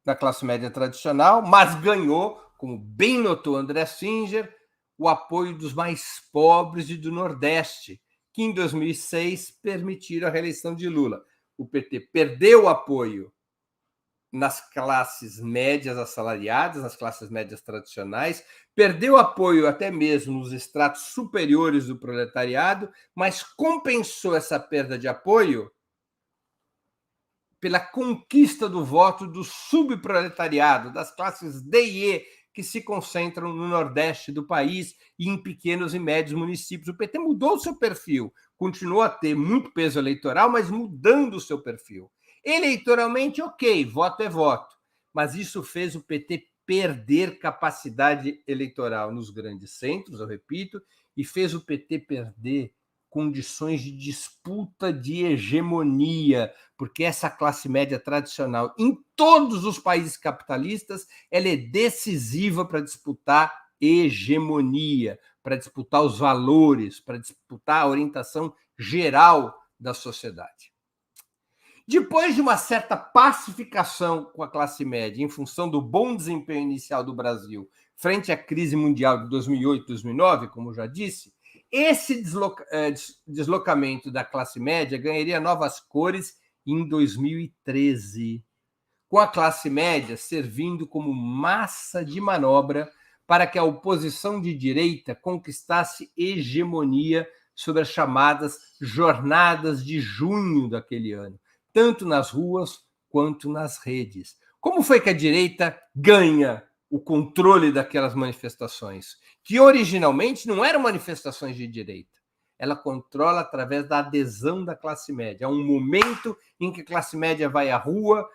da classe média tradicional, mas ganhou, como bem notou André Singer, o apoio dos mais pobres e do Nordeste, que em 2006 permitiram a reeleição de Lula. O PT perdeu o apoio nas classes médias assalariadas, nas classes médias tradicionais, perdeu apoio até mesmo nos estratos superiores do proletariado, mas compensou essa perda de apoio pela conquista do voto do subproletariado, das classes D e E, que se concentram no Nordeste do país e em pequenos e médios municípios. O PT mudou o seu perfil, continuou a ter muito peso eleitoral, mas mudando o seu perfil. Eleitoralmente, ok, voto é voto, mas isso fez o PT perder capacidade eleitoral nos grandes centros, eu repito, e fez o PT perder condições de disputa de hegemonia, porque essa classe média tradicional, em todos os países capitalistas, ela é decisiva para disputar hegemonia, para disputar os valores, para disputar a orientação geral da sociedade. Depois de uma certa pacificação com a classe média, em função do bom desempenho inicial do Brasil frente à crise mundial de 2008 e 2009, como já disse, esse deslocamento da classe média ganharia novas cores em 2013, com a classe média servindo como massa de manobra para que a oposição de direita conquistasse hegemonia sobre as chamadas jornadas de junho daquele ano, tanto nas ruas quanto nas redes. Como foi que a direita ganha o controle daquelas manifestações, que originalmente não eram manifestações de direita? Ela controla através da adesão da classe média. É um momento em que a classe média vai à rua,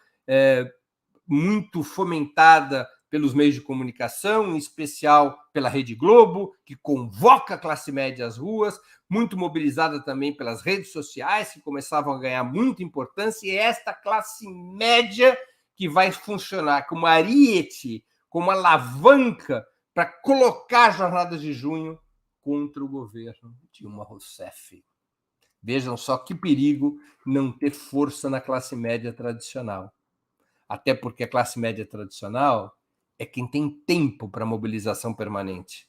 muito fomentada pelos meios de comunicação, em especial pela Rede Globo, que convoca a classe média às ruas, muito mobilizada também pelas redes sociais, que começavam a ganhar muita importância, e é esta classe média que vai funcionar como ariete, como alavanca para colocar as jornadas de junho contra o governo Dilma Rousseff. Vejam só que perigo não ter força na classe média tradicional. Até porque a classe média tradicional é quem tem tempo para mobilização permanente.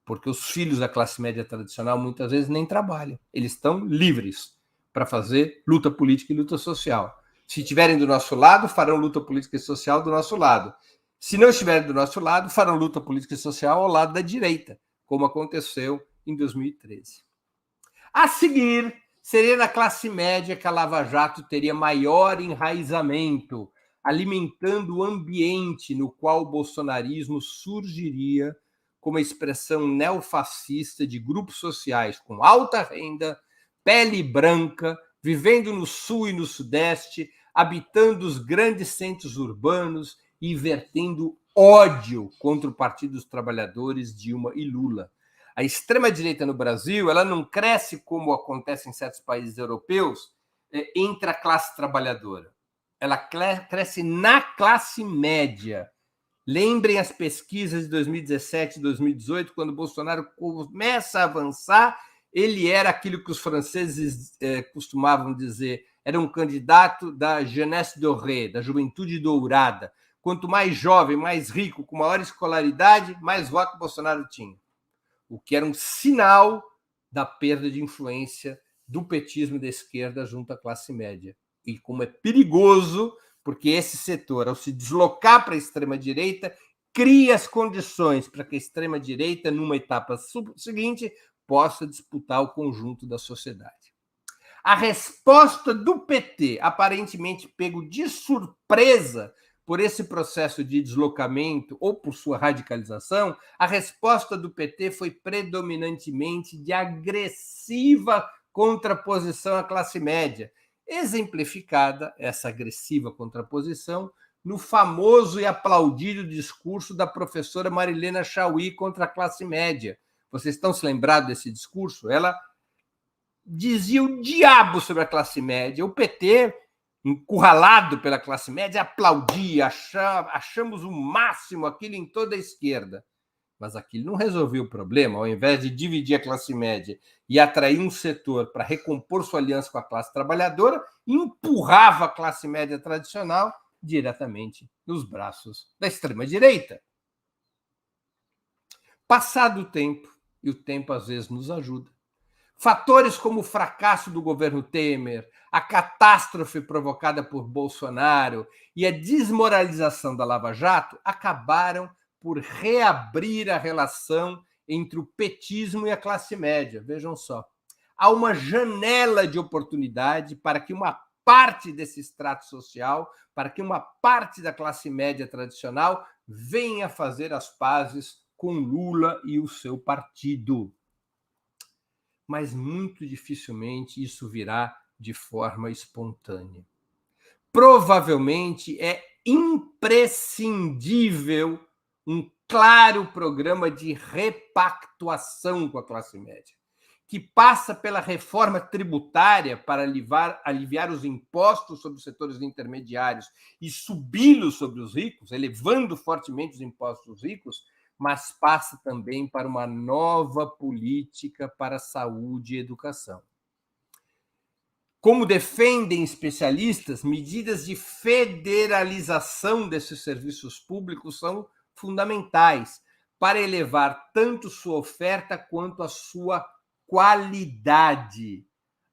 Porque os filhos da classe média tradicional muitas vezes nem trabalham. Eles estão livres para fazer luta política e luta social. Se estiverem do nosso lado, farão luta política e social do nosso lado. Se não estiverem do nosso lado, farão luta política e social ao lado da direita, como aconteceu em 2013. A seguir, seria na classe média que a Lava Jato teria maior enraizamento, alimentando o ambiente no qual o bolsonarismo surgiria como expressão neofascista de grupos sociais com alta renda, pele branca, vivendo no sul e no sudeste, habitando os grandes centros urbanos e vertendo ódio contra o Partido dos Trabalhadores, Dilma e Lula. A extrema-direita no Brasil, ela não cresce como acontece em certos países europeus, entre a classe trabalhadora. Ela cresce na classe média. Lembrem as pesquisas de 2017 e 2018, quando Bolsonaro começa a avançar, ele era aquilo que os franceses costumavam dizer, era um candidato da jeunesse dorée, da juventude dourada. Quanto mais jovem, mais rico, com maior escolaridade, mais voto Bolsonaro tinha. O que era um sinal da perda de influência do petismo da esquerda junto à classe média. E como é perigoso, porque esse setor, ao se deslocar para a extrema-direita, cria as condições para que a extrema-direita, numa etapa seguinte, possa disputar o conjunto da sociedade. A resposta do PT, aparentemente pego de surpresa por esse processo de deslocamento ou por sua radicalização, a resposta do PT foi predominantemente de agressiva contraposição à classe média, exemplificada, essa agressiva contraposição, no famoso e aplaudido discurso da professora Marilena Chaui contra a classe média. Vocês estão se lembrados desse discurso? Ela dizia o diabo sobre a classe média. O PT, encurralado pela classe média, aplaudia, achamos o máximo aquilo em toda a esquerda. Mas aquilo não resolveu o problema. Ao invés de dividir a classe média e atrair um setor para recompor sua aliança com a classe trabalhadora, empurrava a classe média tradicional diretamente nos braços da extrema-direita. Passado o tempo, e o tempo às vezes nos ajuda, fatores como o fracasso do governo Temer, a catástrofe provocada por Bolsonaro e a desmoralização da Lava Jato acabaram por reabrir a relação entre o petismo e a classe média. Vejam só, há uma janela de oportunidade para que uma parte desse extrato social, para que uma parte da classe média tradicional venha fazer as pazes com Lula e o seu partido. Mas muito dificilmente isso virá de forma espontânea. Provavelmente é imprescindível um claro programa de repactuação com a classe média, que passa pela reforma tributária para aliviar os impostos sobre os setores intermediários e subi-los sobre os ricos, elevando fortemente os impostos dos ricos, mas passa também para uma nova política para a saúde e educação. Como defendem especialistas, medidas de federalização desses serviços públicos são fundamentais para elevar tanto sua oferta quanto a sua qualidade,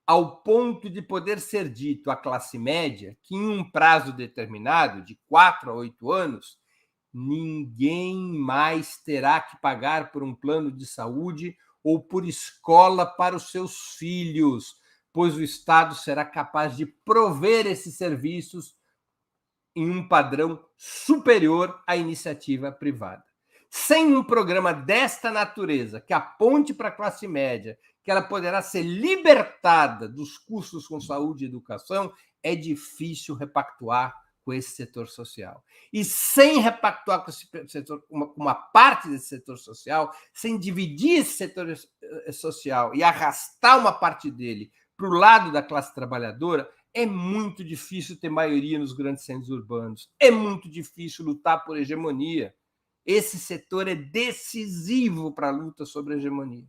ao ponto de poder ser dito à classe média que, em um prazo determinado, de 4 a 8 anos, ninguém mais terá que pagar por um plano de saúde ou por escola para os seus filhos, pois o Estado será capaz de prover esses serviços em um padrão superior à iniciativa privada. Sem um programa desta natureza, que aponte para a classe média que ela poderá ser libertada dos custos com saúde e educação, é difícil repactuar com esse setor social. E sem repactuar com esse setor, uma parte desse setor social, sem dividir esse setor social e arrastar uma parte dele para o lado da classe trabalhadora, é muito difícil ter maioria nos grandes centros urbanos. É muito difícil lutar por hegemonia. Esse setor é decisivo para a luta sobre a hegemonia.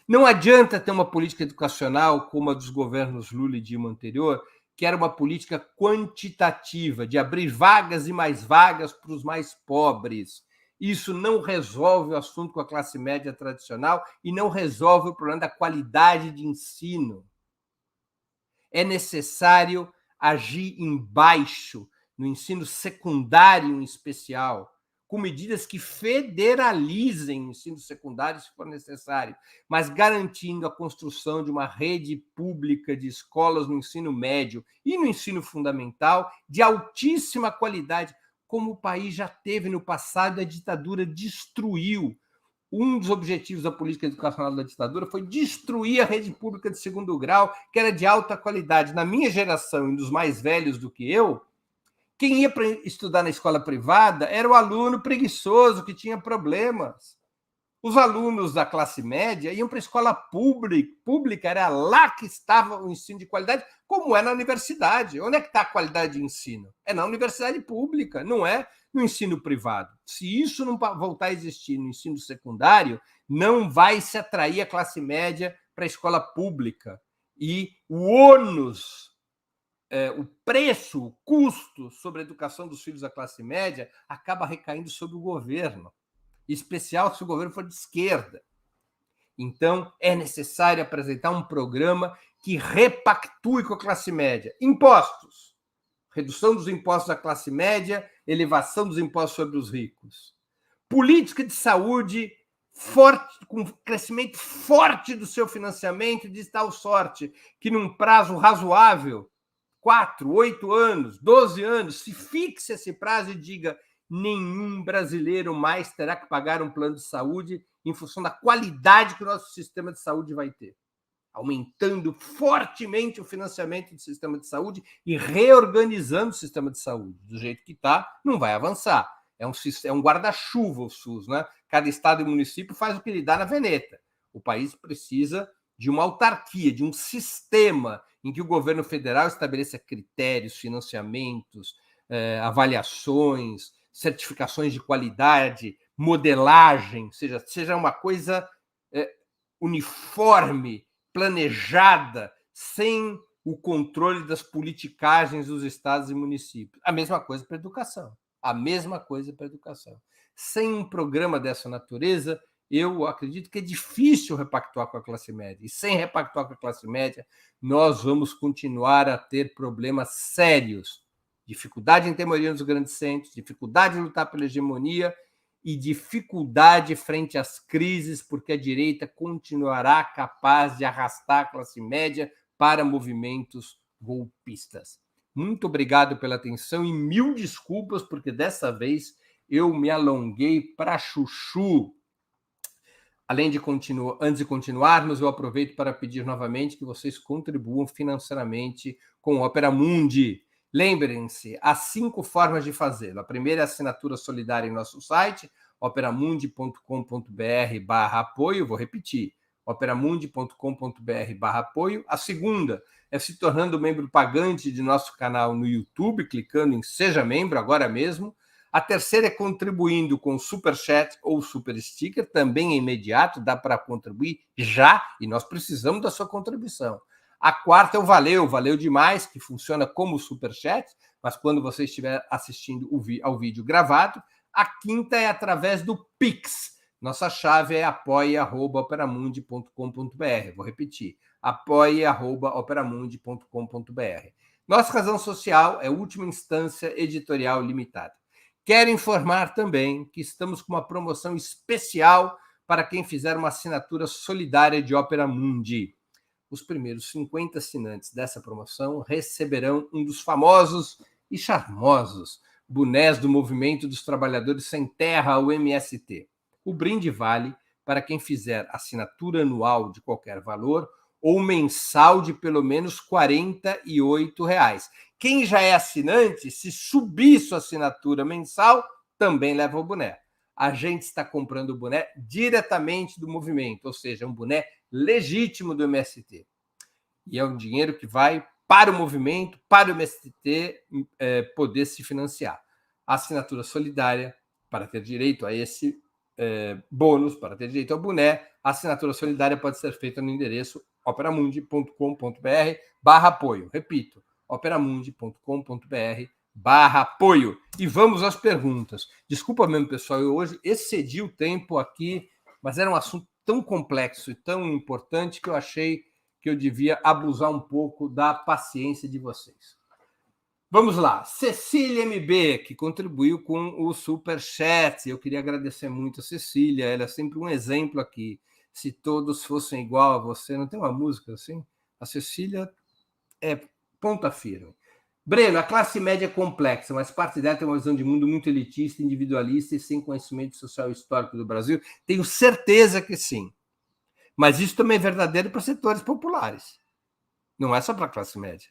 Não adianta ter uma política educacional como a dos governos Lula e Dilma anterior, que era uma política quantitativa, de abrir vagas e mais vagas para os mais pobres. Isso não resolve o assunto com a classe média tradicional e não resolve o problema da qualidade de ensino. É necessário agir embaixo, no ensino secundário em especial, com medidas que federalizem o ensino secundário, se for necessário, mas garantindo a construção de uma rede pública de escolas no ensino médio e no ensino fundamental de altíssima qualidade, como o país já teve no passado e a ditadura destruiu. Um dos objetivos da política educacional da ditadura foi destruir a rede pública de segundo grau, que era de alta qualidade. Na minha geração e dos mais velhos do que eu, quem ia estudar na escola privada era o aluno preguiçoso, que tinha problemas. Os alunos da classe média iam para a escola pública, era lá que estava o ensino de qualidade, como é na universidade. Onde é que está a qualidade de ensino? É na universidade pública, não é no ensino privado. Se isso não voltar a existir no ensino secundário, não vai se atrair a classe média para a escola pública. E o ônus, o preço, o custo sobre a educação dos filhos da classe média acaba recaindo sobre o governo, em especial se o governo for de esquerda. Então, é necessário apresentar um programa que repactue com a classe média. Impostos. Redução dos impostos da classe média, elevação dos impostos sobre os ricos. Política de saúde forte, com crescimento forte do seu financiamento, de tal sorte que, num prazo razoável, 4, 8 anos, 12 anos, se fixe esse prazo e diga: nenhum brasileiro mais terá que pagar um plano de saúde em função da qualidade que o nosso sistema de saúde vai ter. Aumentando fortemente o financiamento do sistema de saúde e reorganizando o sistema de saúde. Do jeito que está, não vai avançar. É um guarda-chuva o SUS, né? Cada estado e município faz o que lhe dá na veneta. O país precisa de uma autarquia, de um sistema em que o governo federal estabeleça critérios, financiamentos, avaliações, certificações de qualidade, modelagem, seja uma coisa uniforme, planejada, sem o controle das politicagens dos estados e municípios. A mesma coisa para a educação. A mesma coisa para a educação. Sem um programa dessa natureza, eu acredito que é difícil repactuar com a classe média. E sem repactuar com a classe média, nós vamos continuar a ter problemas sérios. Dificuldade em ter maioria nos grandes centros, dificuldade em lutar pela hegemonia e dificuldade frente às crises, porque a direita continuará capaz de arrastar a classe média para movimentos golpistas. Muito obrigado pela atenção e 1000 desculpas, porque dessa vez eu me alonguei para chuchu. Antes de continuarmos, eu aproveito para pedir novamente que vocês contribuam financeiramente com o Opera Mundi. Lembrem-se, há 5 formas de fazê-lo. A primeira é a assinatura solidária em nosso site, operamundi.com.br/apoio, vou repetir, operamundi.com.br/apoio. A segunda é se tornando membro pagante de nosso canal no YouTube, clicando em Seja Membro agora mesmo. A terceira é contribuindo com Super Chat ou Super Sticker, também é imediato, dá para contribuir já, e nós precisamos da sua contribuição. A quarta é o Valeu demais, que funciona como Super Chat, mas quando você estiver assistindo ao vídeo gravado. A quinta é através do Pix. Nossa chave é apoia@operamundi.com.br. Vou repetir, apoia@operamundi.com.br. Nossa razão social é Última Instância Editorial Limitada. Quero informar também que estamos com uma promoção especial para quem fizer uma assinatura solidária de Opera Mundi. Os primeiros 50 assinantes dessa promoção receberão um dos famosos e charmosos bonés do Movimento dos Trabalhadores Sem Terra, o MST. O brinde vale para quem fizer assinatura anual de qualquer valor ou mensal de pelo menos R$ 48. Quem já é assinante, se subir sua assinatura mensal, também leva o boné. A gente está comprando o boné diretamente do movimento, ou seja, um boné legítimo do MST. E é um dinheiro que vai para o movimento, para o MST poder se financiar. A assinatura solidária, para ter direito a esse bônus, para ter direito ao boné, a assinatura solidária pode ser feita no endereço operamundi.com.br/apoio. Repito, operamundi.com.br/apoio. E vamos às perguntas. Desculpa mesmo, pessoal, eu hoje excedi o tempo aqui, mas era um assunto tão complexo e tão importante que eu achei que eu devia abusar um pouco da paciência de vocês. Vamos lá. Cecília MB, que contribuiu com o Superchat. Eu queria agradecer muito a Cecília, ela é sempre um exemplo aqui. Se todos fossem igual a você, não tem uma música assim? A Cecília é ponta firme. Breno, a classe média é complexa, mas parte dela tem uma visão de mundo muito elitista, individualista e sem conhecimento social e histórico do Brasil. Tenho certeza que sim. Mas isso também é verdadeiro para setores populares. Não é só para a classe média.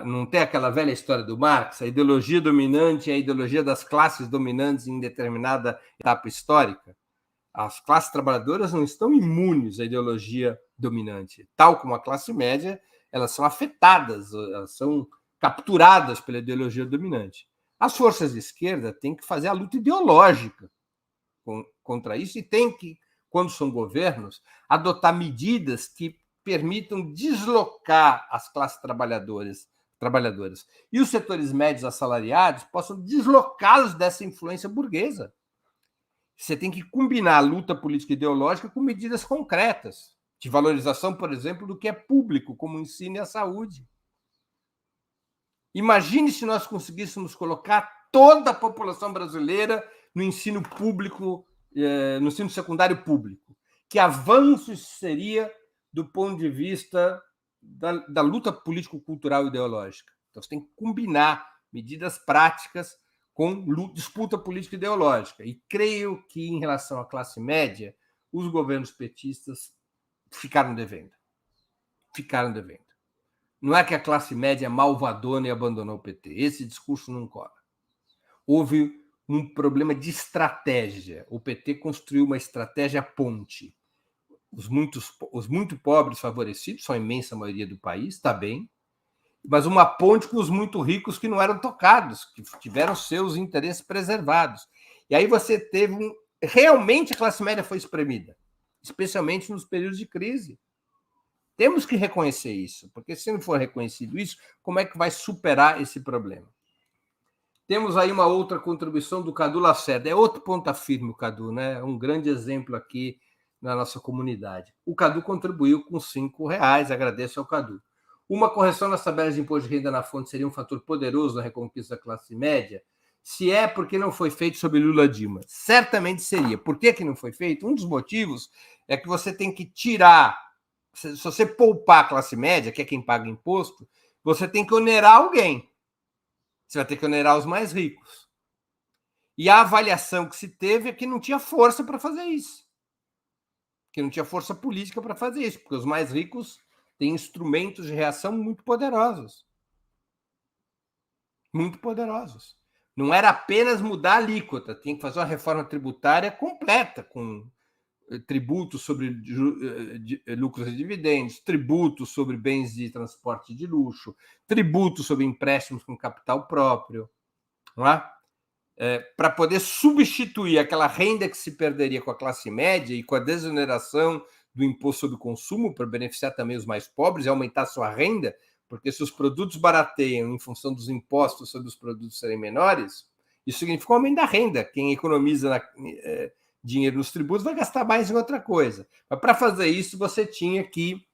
Não tem aquela velha história do Marx, a ideologia dominante é a ideologia das classes dominantes em determinada etapa histórica. As classes trabalhadoras não estão imunes à ideologia dominante. Tal como a classe média, elas são afetadas, elas são capturadas pela ideologia dominante. As forças de esquerda têm que fazer a luta ideológica contra isso e têm que, quando são governos, adotar medidas que permitam deslocar as classes trabalhadoras e os setores médios assalariados possam deslocá-los dessa influência burguesa. Você tem que combinar a luta política e ideológica com medidas concretas, de valorização, por exemplo, do que é público, como o ensino e a saúde. Imagine se nós conseguíssemos colocar toda a população brasileira no ensino público, no ensino secundário público. Que avanço isso seria do ponto de vista da luta político-cultural e ideológica. Então, você tem que combinar medidas práticas com disputa política e ideológica. E creio que, em relação à classe média, os governos petistas ficaram devendo. Ficaram devendo. Não é que a classe média é malvadona e abandonou o PT. Esse discurso não cola. Houve um problema de estratégia. O PT construiu uma estratégia ponte. Os muito pobres favorecidos, são a imensa maioria do país, está bem, mas uma ponte com os muito ricos que não eram tocados, que tiveram seus interesses preservados. E aí você teve realmente a classe média foi espremida, especialmente nos períodos de crise. Temos que reconhecer isso, porque se não for reconhecido isso, como é que vai superar esse problema? Temos aí uma outra contribuição do Cadu Lacerda. É outro ponta firme o Cadu, né? É um grande exemplo aqui na nossa comunidade. O Cadu contribuiu com R$5, agradeço ao Cadu. Uma correção nas tabelas de imposto de renda na fonte seria um fator poderoso na reconquista da classe média? Se é porque não foi feito sob Lula Dilma. Certamente seria. Por que não foi feito? Um dos motivos é que você tem que tirar, se você poupar a classe média, que é quem paga imposto, você tem que onerar alguém. Você vai ter que onerar os mais ricos. E a avaliação que se teve é que não tinha força para fazer isso. Que não tinha força política para fazer isso, porque os mais ricos têm instrumentos de reação muito poderosos. Muito poderosos. Não era apenas mudar a alíquota, tinha que fazer uma reforma tributária completa, com tributos sobre lucros e dividendos, tributos sobre bens de transporte de luxo, tributos sobre empréstimos com capital próprio, não é? Para poder substituir aquela renda que se perderia com a classe média e com a desoneração do imposto sobre o consumo, para beneficiar também os mais pobres e aumentar sua renda, porque se os produtos barateiam em função dos impostos sobre os produtos serem menores, isso significa um aumento da renda. Quem economiza dinheiro nos tributos vai gastar mais em outra coisa. Mas para fazer isso, você tinha que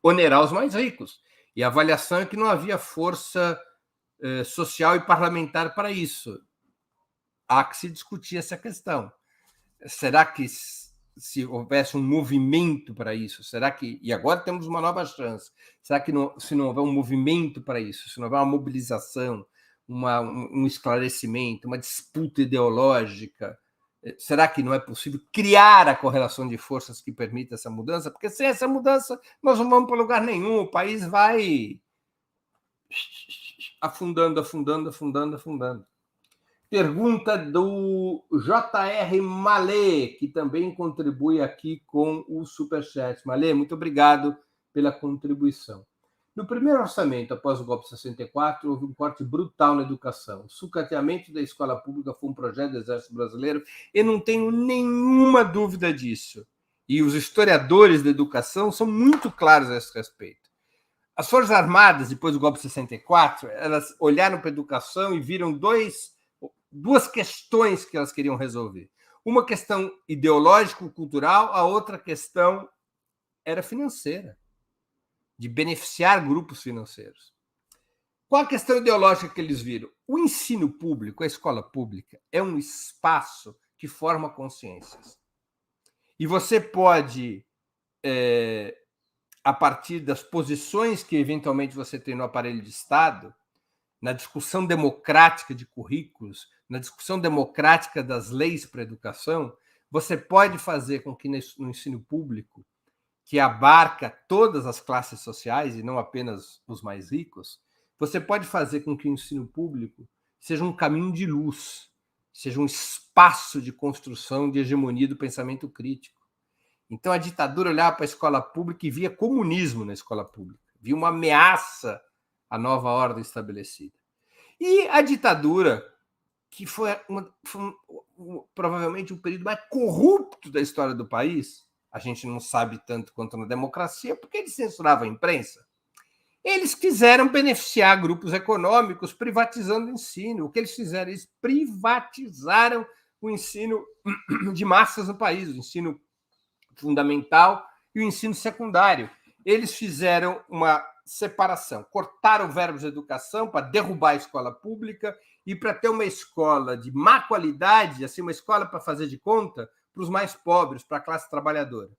onerar os mais ricos. E a avaliação é que não havia força social e parlamentar para isso. Há que se discutir essa questão. Será que se houvesse um movimento para isso, será que... E agora temos uma nova chance. Será que se não houver um movimento para isso, se não houver uma mobilização, um esclarecimento, uma disputa ideológica, será que não é possível criar a correlação de forças que permita essa mudança? Porque sem essa mudança nós não vamos para lugar nenhum, o país vai afundando, afundando, afundando, afundando. Pergunta do J.R. Malê, que também contribui aqui com o Superchat. Malê, muito obrigado pela contribuição. No primeiro orçamento, após o golpe de 64, houve um corte brutal na educação. O sucateamento da escola pública foi um projeto do Exército Brasileiro, e não tenho nenhuma dúvida disso. E os historiadores da educação são muito claros a esse respeito. As Forças Armadas, depois do golpe de 64, elas olharam para a educação e viram duas questões que elas queriam resolver. Uma questão ideológico-cultural, a outra questão era financeira, de beneficiar grupos financeiros. Qual a questão ideológica que eles viram? O ensino público, a escola pública, é um espaço que forma consciências. E você pode, a partir das posições que eventualmente você tem no aparelho de Estado, na discussão democrática de currículos, na discussão democrática das leis para a educação, você pode fazer com que no ensino público, que abarca todas as classes sociais e não apenas os mais ricos, você pode fazer com que o ensino público seja um caminho de luz, seja um espaço de construção de hegemonia do pensamento crítico. Então, a ditadura olhava para a escola pública e via comunismo na escola pública, via uma ameaça à nova ordem estabelecida. E a ditadura, que foi provavelmente o período mais corrupto da história do país, a gente não sabe tanto quanto na democracia, porque eles censuravam a imprensa. Eles quiseram beneficiar grupos econômicos privatizando o ensino. O que eles fizeram? Eles privatizaram o ensino de massas no país, o ensino fundamental e o ensino secundário. Eles fizeram uma separação, cortaram verbos de educação para derrubar a escola pública e para ter uma escola de má qualidade, assim, uma escola para fazer de conta para os mais pobres, para a classe trabalhadora.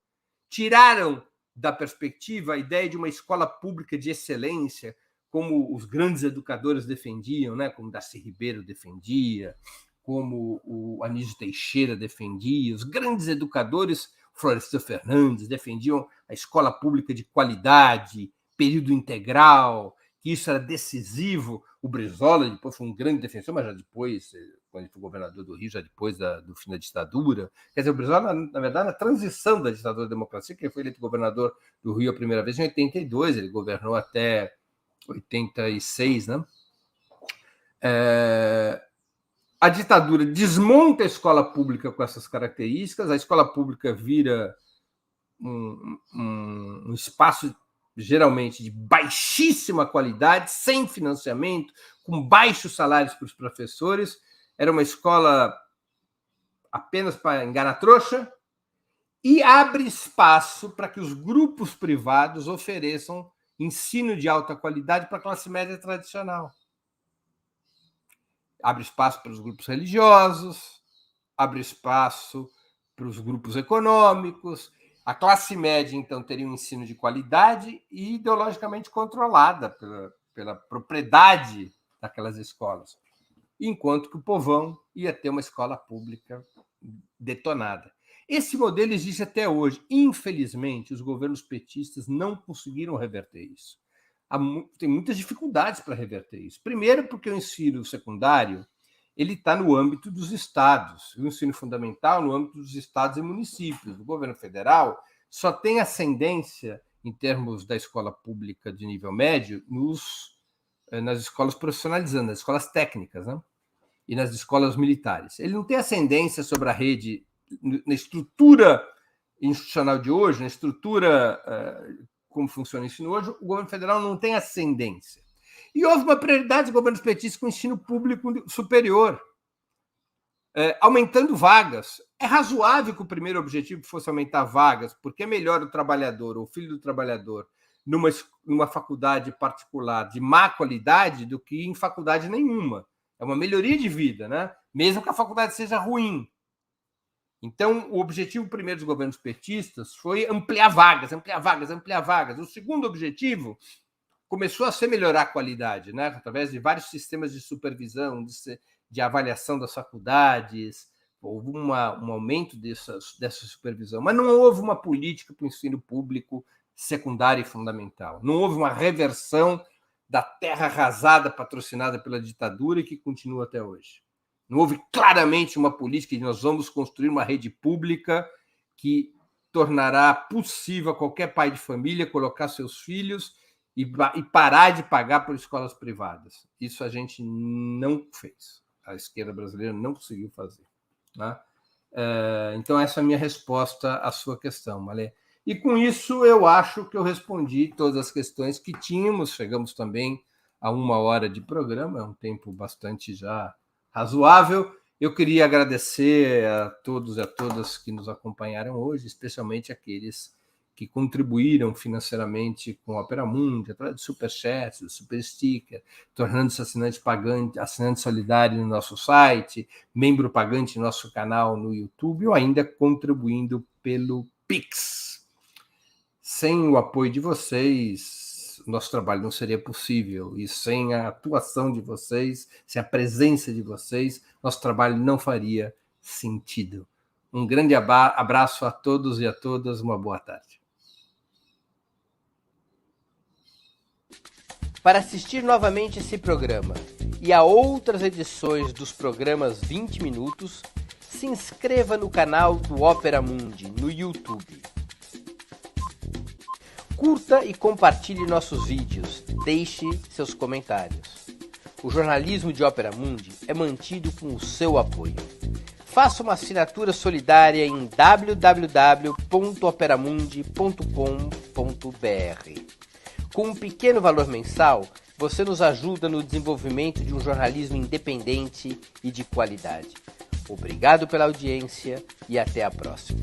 Tiraram da perspectiva a ideia de uma escola pública de excelência, como os grandes educadores defendiam, né? Como Darcy Ribeiro defendia, como o Anísio Teixeira defendia, os grandes educadores, Florestan Fernandes, defendiam a escola pública de qualidade, período integral, que isso era decisivo. O Brizola depois foi um grande defensor, mas já depois, quando ele foi governador do Rio, já depois do fim da ditadura. Quer dizer, o Brizola, na verdade, na transição da ditadura à democracia, que ele foi eleito governador do Rio a primeira vez em 82, ele governou até 86, né? A ditadura desmonta a escola pública com essas características, a escola pública vira um espaço geralmente de baixíssima qualidade, sem financiamento, com baixos salários para os professores. Era uma escola apenas para enganar trouxa e abre espaço para que os grupos privados ofereçam ensino de alta qualidade para a classe média tradicional. Abre espaço para os grupos religiosos, abre espaço para os grupos econômicos. A classe média, então, teria um ensino de qualidade e ideologicamente controlada pela propriedade daquelas escolas, enquanto que o povão ia ter uma escola pública detonada. Esse modelo existe até hoje. Infelizmente, os governos petistas não conseguiram reverter isso. Tem muitas dificuldades para reverter isso. Primeiro, porque o ensino secundário ele está no âmbito dos estados, o ensino fundamental no âmbito dos estados e municípios. O governo federal só tem ascendência, em termos da escola pública de nível médio, nas escolas profissionalizantes, nas escolas técnicas, né? E nas escolas militares. Ele não tem ascendência sobre a rede, na estrutura institucional de hoje, na estrutura como funciona o ensino hoje, o governo federal não tem ascendência. E houve uma prioridade dos governos petistas com o ensino público superior, aumentando vagas. É razoável que o primeiro objetivo fosse aumentar vagas, porque é melhor o trabalhador, ou o filho do trabalhador, numa faculdade particular de má qualidade do que em faculdade nenhuma. É uma melhoria de vida, né? Mesmo que a faculdade seja ruim. Então, o objetivo primeiro dos governos petistas foi ampliar vagas, ampliar vagas, ampliar vagas. O segundo objetivo começou a ser melhorar a qualidade, né? Através de vários sistemas de supervisão, de avaliação das faculdades. Houve um aumento dessa supervisão, mas não houve uma política para o ensino público secundário e fundamental. Não houve uma reversão da terra arrasada patrocinada pela ditadura e que continua até hoje. Não houve claramente uma política de nós vamos construir uma rede pública que tornará possível a qualquer pai de família colocar seus filhos e parar de pagar por escolas privadas. Isso a gente não fez. A esquerda brasileira não conseguiu fazer. Né? Então, essa é a minha resposta à sua questão, Malê. E com isso, eu acho que eu respondi todas as questões que tínhamos. Chegamos também a 1 hora de programa, é um tempo bastante já razoável. Eu queria agradecer a todos e a todas que nos acompanharam hoje, especialmente aqueles que contribuíram financeiramente com a Opera Mundi, através de Superchat, do Super Sticker, tornando-se assinante pagante, assinante solidário no nosso site, membro pagante no nosso canal no YouTube, ou ainda contribuindo pelo Pix. Sem o apoio de vocês, nosso trabalho não seria possível, e sem a atuação de vocês, sem a presença de vocês, nosso trabalho não faria sentido. Um grande abraço a todos e a todas, uma boa tarde. Para assistir novamente esse programa e a outras edições dos programas 20 Minutos, se inscreva no canal do Opera Mundi no YouTube. Curta e compartilhe nossos vídeos, deixe seus comentários. O jornalismo de Opera Mundi é mantido com o seu apoio. Faça uma assinatura solidária em www.operamundi.com.br. Com um pequeno valor mensal, você nos ajuda no desenvolvimento de um jornalismo independente e de qualidade. Obrigado pela audiência e até a próxima.